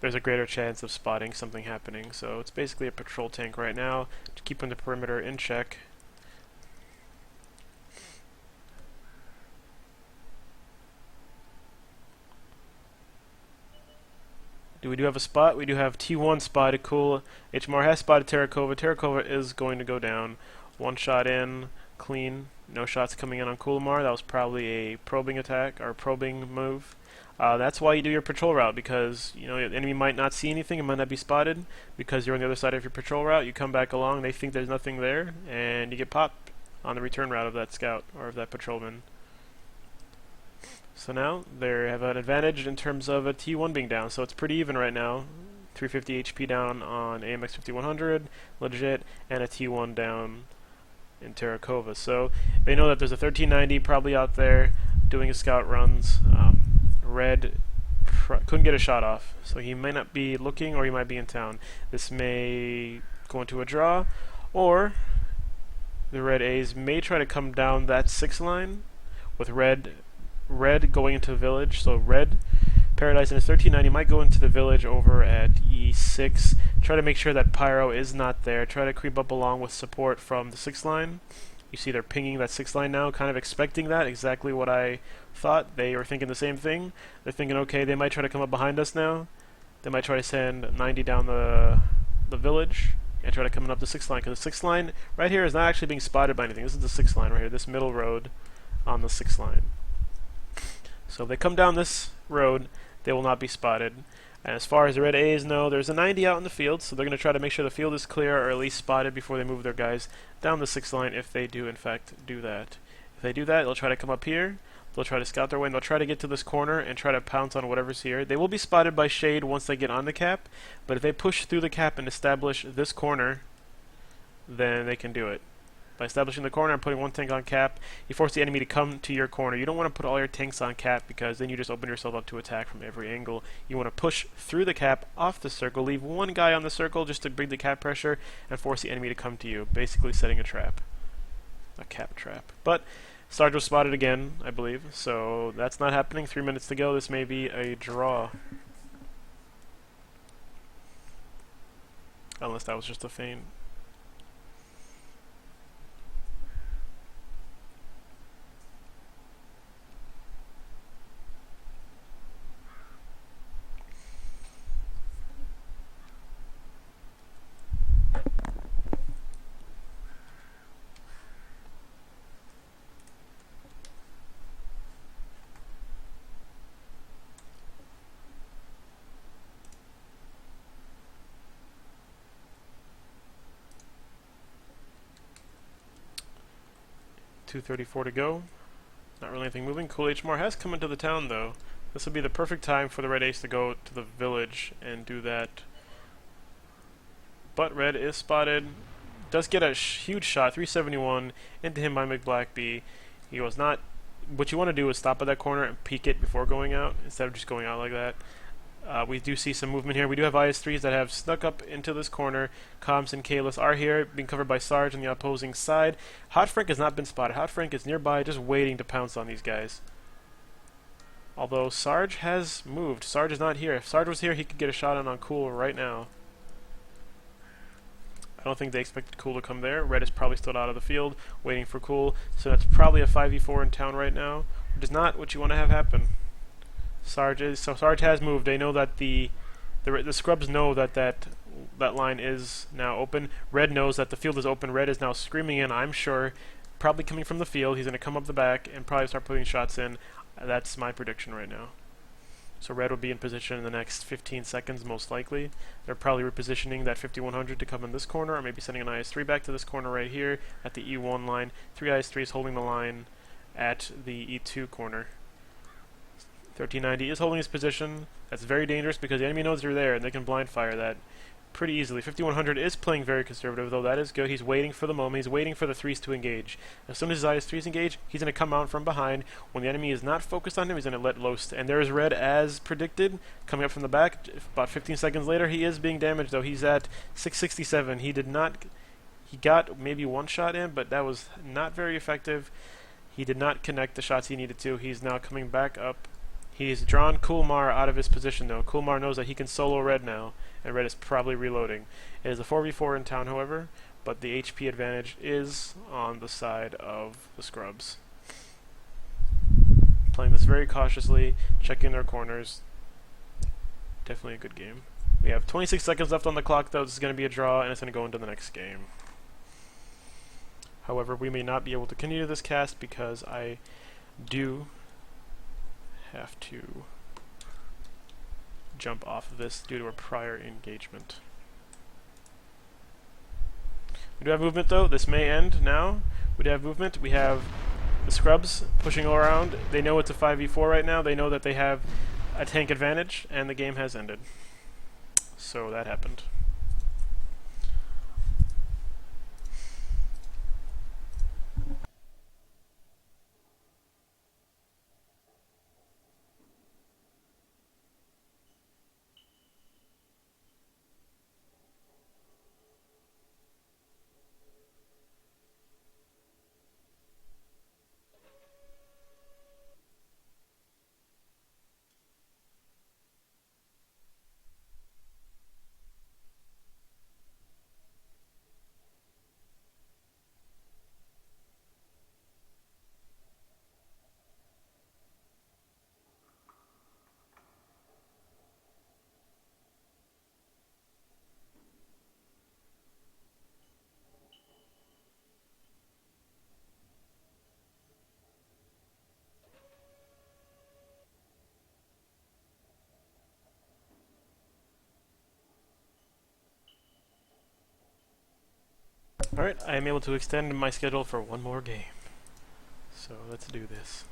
there's a greater chance of spotting something happening. So it's basically a patrol tank right now to keep the perimeter in check. We do have a spot. We do have T1 spotted. Cool. HMR has spotted Terrakova. Terrakova is going to go down. One shot in. Clean. No shots coming in on Kulamar. That was probably a probing attack, or probing move. That's why you do your patrol route, because the enemy might not see anything. It might not be spotted because you're on the other side of your patrol route. You come back along. They think there's nothing there, and you get popped on the return route of that scout, or of that patrolman. So now they have an advantage in terms of a T1 being down, so it's pretty even right now. 350 HP down on AMX 5100, legit, and a T1 down in Terrakova. So they know that there's a 1390 probably out there doing his scout runs. Red couldn't get a shot off, so he might not be looking, or he might be in town. This may go into a draw, or the Red A's may try to come down that 6 line with Red going into the village. So Red Paradise in his 1390 might go into the village over at E6, try to make sure that Pyro is not there, try to creep up along with support from the 6 line. You see they're pinging that 6 line now, kind of expecting that, exactly what I thought. They were thinking the same thing. They're thinking, okay, they might try to come up behind us now. They might try to send 90 down the village and try to come up the 6 line, because the 6 line right here is not actually being spotted by anything. This is the 6 line right here, this middle road on the 6 line. So if they come down this road, they will not be spotted. And as far as the Red A's know, there's a 90 out in the field, so they're going to try to make sure the field is clear, or at least spotted, before they move their guys down the 6 line, if they do in fact do that. If they do that, they'll try to come up here, they'll try to scout their way, and they'll try to get to this corner and try to pounce on whatever's here. They will be spotted by shade once they get on the cap, but if they push through the cap and establish this corner, then they can do it. By establishing the corner and putting one tank on cap, you force the enemy to come to your corner. You don't want to put all your tanks on cap, because then you just open yourself up to attack from every angle. You want to push through the cap, off the circle, leave one guy on the circle just to bring the cap pressure, and force the enemy to come to you, basically setting a trap. A cap trap. But Sarge was spotted again, I believe, so that's not happening. 3 minutes to go. This may be a draw. Unless that was just a feint. 2:34 to go. Not really anything moving. Cool HMR has come into the town though. This would be the perfect time for the red ace to go to the village and do that. But red is spotted. Does get a huge shot, 371 into him by McBlackby. He was not. What you want to do is stop at that corner and peek it before going out instead of just going out like that. We do see some movement here. We do have IS-3s that have snuck up into this corner. Comms and Kalis are here, being covered by Sarge on the opposing side. Hot Frank has not been spotted. Hot Frank is nearby, just waiting to pounce on these guys. Although Sarge has moved. Sarge is not here. If Sarge was here, he could get a shot on Cool right now. I don't think they expected Cool to come there. Red is probably still out of the field, waiting for Cool. So that's probably a 5v4 in town right now, which is not what you want to have happen. Sarge has moved. They know that the scrubs know that that line is now open. Red knows that the field is open. Red is now screaming in, I'm sure, probably coming from the field. He's going to come up the back and probably start putting shots in. That's my prediction right now. So red will be in position in the next 15 seconds, most likely. They're probably repositioning that 5100 to come in this corner, or maybe sending an IS-3 back to this corner right here at the E1 line. 3 IS-3s holding the line at the E2 corner. 1390 is holding his position. That's very dangerous because the enemy knows you're there and they can blind fire that pretty easily. 5100 is playing very conservative, though. That is good. He's waiting for the moment. He's waiting for the 3s to engage. As soon as his IS-3s engage, he's going to come out from behind. When the enemy is not focused on him, he's going to let loose. And there's red as predicted, coming up from the back. About 15 seconds later, he is being damaged, though. He's at 667. He got maybe one shot in, but that was not very effective. He did not connect the shots he needed to. He's now coming back up. He's drawn Kulmar out of his position, though. Kulmar knows that he can solo red now, and red is probably reloading. It is a 4v4 in town, however, but the HP advantage is on the side of the scrubs. Playing this very cautiously, checking their corners. Definitely a good game. We have 26 seconds left on the clock, though. This is going to be a draw, and it's going to go into the next game. However, we may not be able to continue this cast because I do have to jump off of this due to a prior engagement. We do have movement, though. This may end now. We do have movement. We have the scrubs pushing all around. They know it's a 5v4 right now. They know that they have a tank advantage, and the game has ended. So that happened. Alright, I am able to extend my schedule for one more game. So let's do this.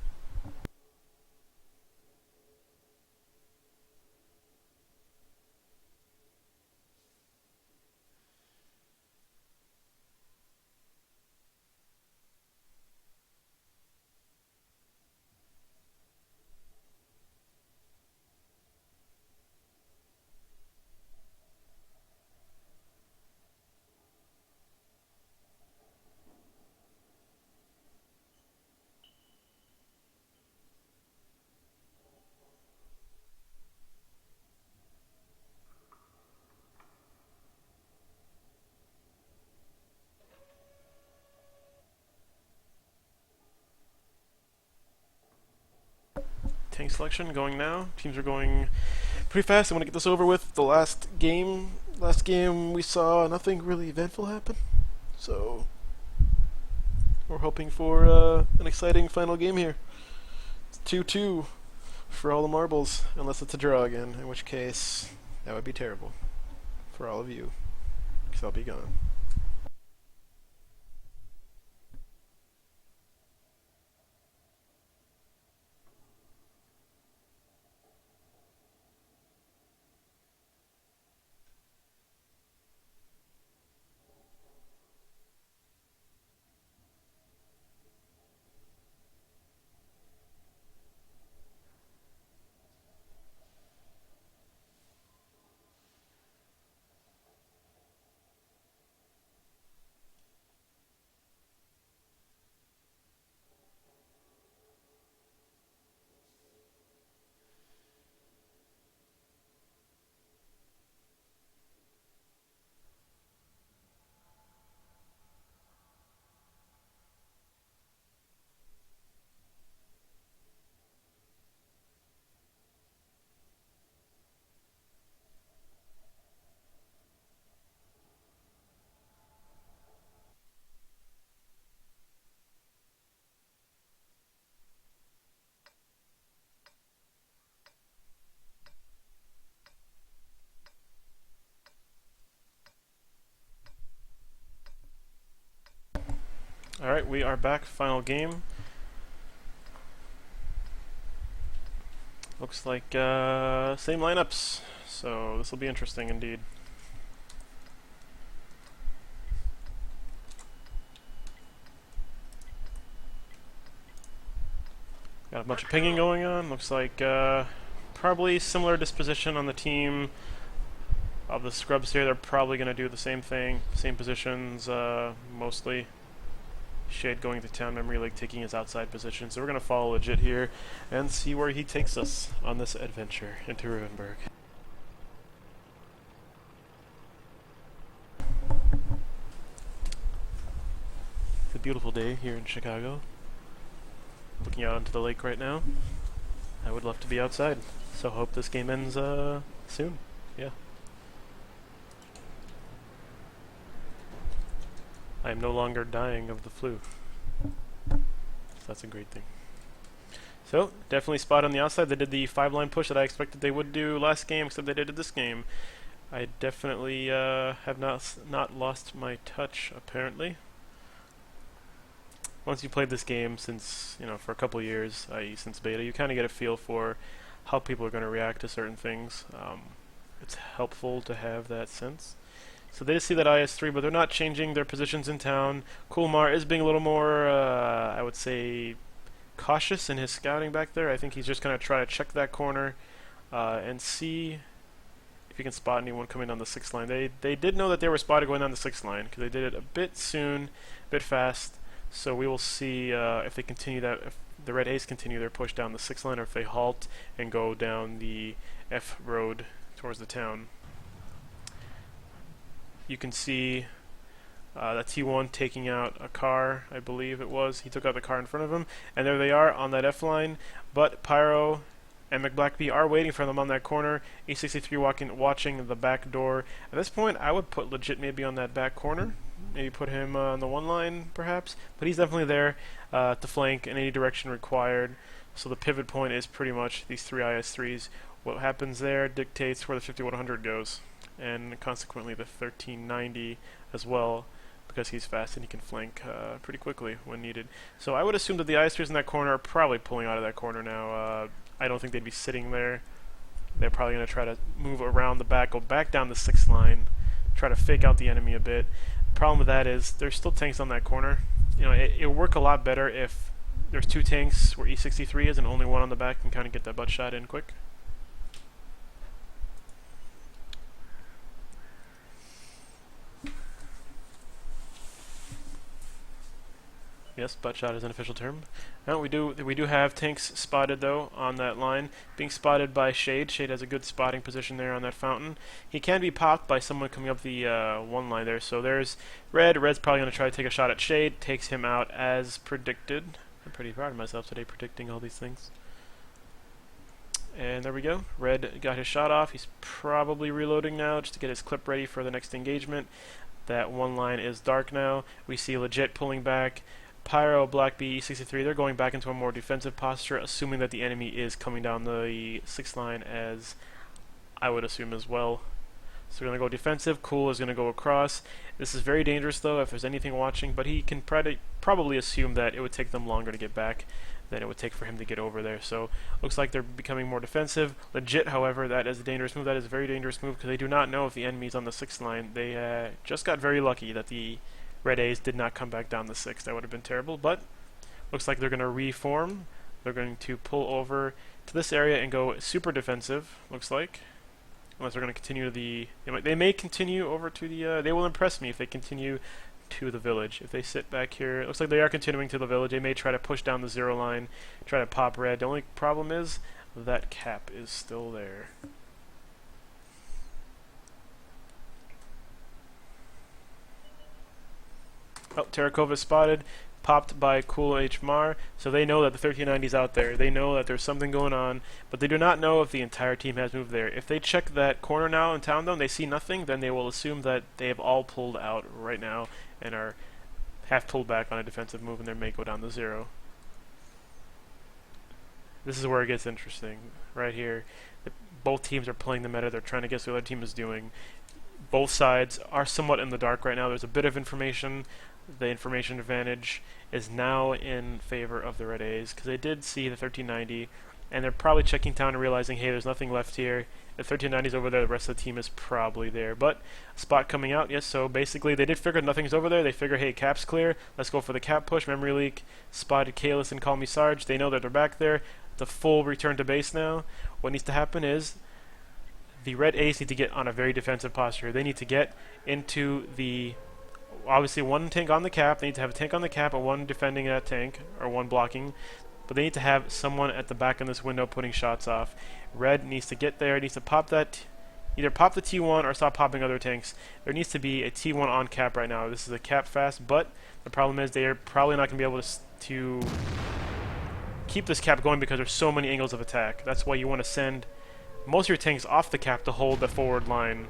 Tank selection going now. Teams are going pretty fast. I want to get this over with. The last game we saw nothing really eventful happen. So we're hoping for an exciting final game here. It's 2-2 for all the marbles, unless it's a draw again, in which case that would be terrible for all of you, because I'll be gone. Alright, we are back. Final game. Looks like same lineups, so this will be interesting indeed. Got a bunch of pinging going on. Looks like probably similar disposition on the team of the scrubs here. They're probably going to do the same thing, same positions mostly. Shade going to town, Memory Lake taking his outside position. So we're going to follow Legit here and see where he takes us on this adventure into Ruinberg. It's a beautiful day here in Chicago. Looking out onto the lake right now. I would love to be outside, so hope this game ends soon. Yeah. I am no longer dying of the flu. So that's a great thing. So, definitely spot on the outside. They did the 5-line push that I expected they would do last game, except they did it this game. I definitely have not lost my touch, apparently. Once you played this game since, for a couple of years, i.e. since beta, you kind of get a feel for how people are going to react to certain things. It's helpful to have that sense. So they just see that IS-3, but they're not changing their positions in town. Kulmar is being a little more, I would say, cautious in his scouting back there. I think he's just going to try to check that corner and see if he can spot anyone coming down the 6th line. They did know that they were spotted going down the 6th line, because they did it a bit soon, a bit fast. So we will see if they continue that, if the Red A's continue their push down the 6th line, or if they halt and go down the F road towards the town. You can see that T1 taking out a car, I believe it was. He took out the car in front of him, and there they are on that F line. But Pyro and McBlackby are waiting for them on that corner. E63 watching the back door. At this point, I would put Legit maybe on that back corner. Maybe put him on the 1 line, perhaps. But he's definitely there to flank in any direction required. So the pivot point is pretty much these 3 IS-3s. What happens there dictates where the 5100 goes, and consequently the 1390 as well, because he's fast and he can flank pretty quickly when needed. So I would assume that the IS-3s in that corner are probably pulling out of that corner now. I don't think they'd be sitting there. They're probably going to try to move around the back, go back down the 6th line, try to fake out the enemy a bit. The problem with that is there's still tanks on that corner. It would work a lot better if there's 2 tanks where E63 is and only 1 on the back and kind of get that butt shot in quick. Yes, butt shot is an official term. We do have tanks spotted though on that line, being spotted by Shade. Shade has a good spotting position there on that fountain. He can be popped by someone coming up the 1 line there. So there's Red. Red's probably going to try to take a shot at Shade. Takes him out as predicted. I'm pretty proud of myself today predicting all these things. And there we go. Red got his shot off. He's probably reloading now just to get his clip ready for the next engagement. That 1 line is dark now. We see Legit pulling back. Pyro, Blackbee, E63, they're going back into a more defensive posture, assuming that the enemy is coming down the 6th line, as I would assume as well. So we're going to go defensive. Cool is going to go across. This is very dangerous, though, if there's anything watching, but he can probably assume that it would take them longer to get back than it would take for him to get over there. So looks like they're becoming more defensive. Legit, however, that is a dangerous move. That is a very dangerous move, because they do not know if the enemy is on the 6th line. They just got very lucky that the Red A's did not come back down the 6th. That would have been terrible, but looks like they're going to reform. They're going to pull over to this area and go super defensive, looks like. Unless they're going to continue to the... They may continue over to the... they will impress me if they continue to the village. If they sit back here... It looks like they are continuing to the village. They may try to push down the 0 line, try to pop Red. The only problem is that cap is still there. Oh, Terrakova spotted, popped by Cool H Mar, so they know that the 1390 is out there. They know that there's something going on, but they do not know if the entire team has moved there. If they check that corner now in town, though, and they see nothing, then they will assume that they have all pulled out right now and are half pulled back on a defensive move, and they may go down to 0. This is where it gets interesting, right here. Both teams are playing the meta. They're trying to guess what the other team is doing. Both sides are somewhat in the dark right now. There's a bit of information the information advantage is now in favor of the Red A's because they did see the 1390, and they're probably checking down and realizing, hey, there's nothing left here. If 1390 is over there, the rest of the team is probably there. But spot coming out, yes. So basically, they did figure nothing's over there. They figure, hey, cap's clear. Let's go for the cap push. Memory leak. Spotted Kalis and Call Me Sarge. They know that they're back there. The full return to base now. What needs to happen is the Red A's need to get on a very defensive posture. They need to get into the obviously one tank on the cap. They need to have a tank on the cap and one defending that tank or one blocking. But they need to have someone at the back of this window putting shots off. Red needs to get there, needs to pop that, either pop the T1 or stop popping other tanks. There needs to be a T1 on cap right now. This is a cap fast, but the problem is they are probably not going to be able to keep this cap going because there's so many angles of attack. That's why you want to send most of your tanks off the cap to hold the forward line.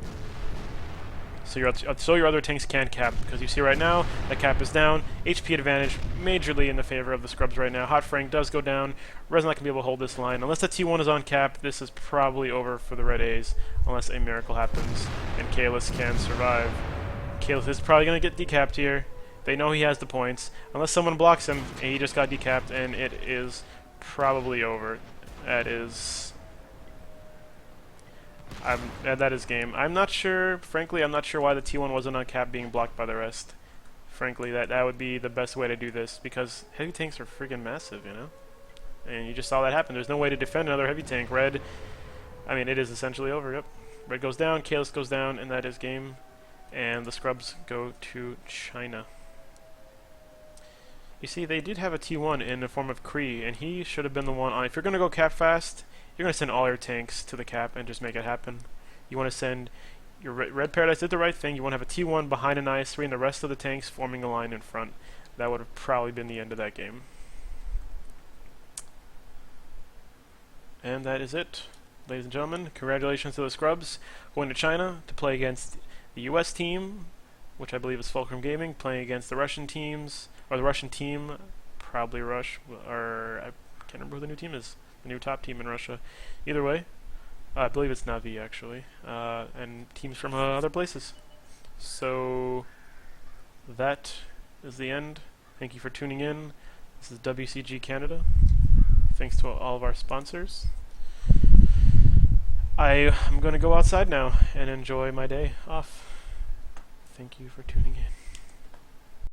So your other tanks can cap, because you see right now the cap is down. HP advantage majorly in the favor of the scrubs right now. Hot Frank does go down. Red's not going to be able to hold this line. Unless the T1 is on cap, this is probably over for the Red A's, unless a miracle happens and Kalis can survive. Kalis is probably going to get decapped here. They know he has the points. Unless someone blocks him, and he just got decapped, and it is probably over. That is game. I'm not sure, frankly, I'm not sure why the T1 wasn't on cap being blocked by the rest. Frankly, that would be the best way to do this, because heavy tanks are freaking massive, you know? And you just saw that happen. There's no way to defend another heavy tank. Red, I mean, it is essentially over, yep. Red goes down, Kalis goes down, and that is game. And the scrubs go to China. You see, they did have a T1 in the form of Kree, and he should have been the one on. If you're going to go cap fast, you're going to send all your tanks to the cap and just make it happen. You want to send your Red Paradise did the right thing. You want to have a T1 behind an IS-3 and the rest of the tanks forming a line in front. That would have probably been the end of that game. And that is it. Ladies and gentlemen, congratulations to the scrubs going to China to play against the US team, which I believe is Fulcrum Gaming, playing against the Russian teams, or the Russian team, probably Rush, or I can't remember who the new team is. The new top team in Russia. Either way, I believe it's Navi actually, and teams from other places. So that is the end. Thank you for tuning in. This is WCG Canada. Thanks to all of our sponsors. I am going to go outside now and enjoy my day off. Thank you for tuning in.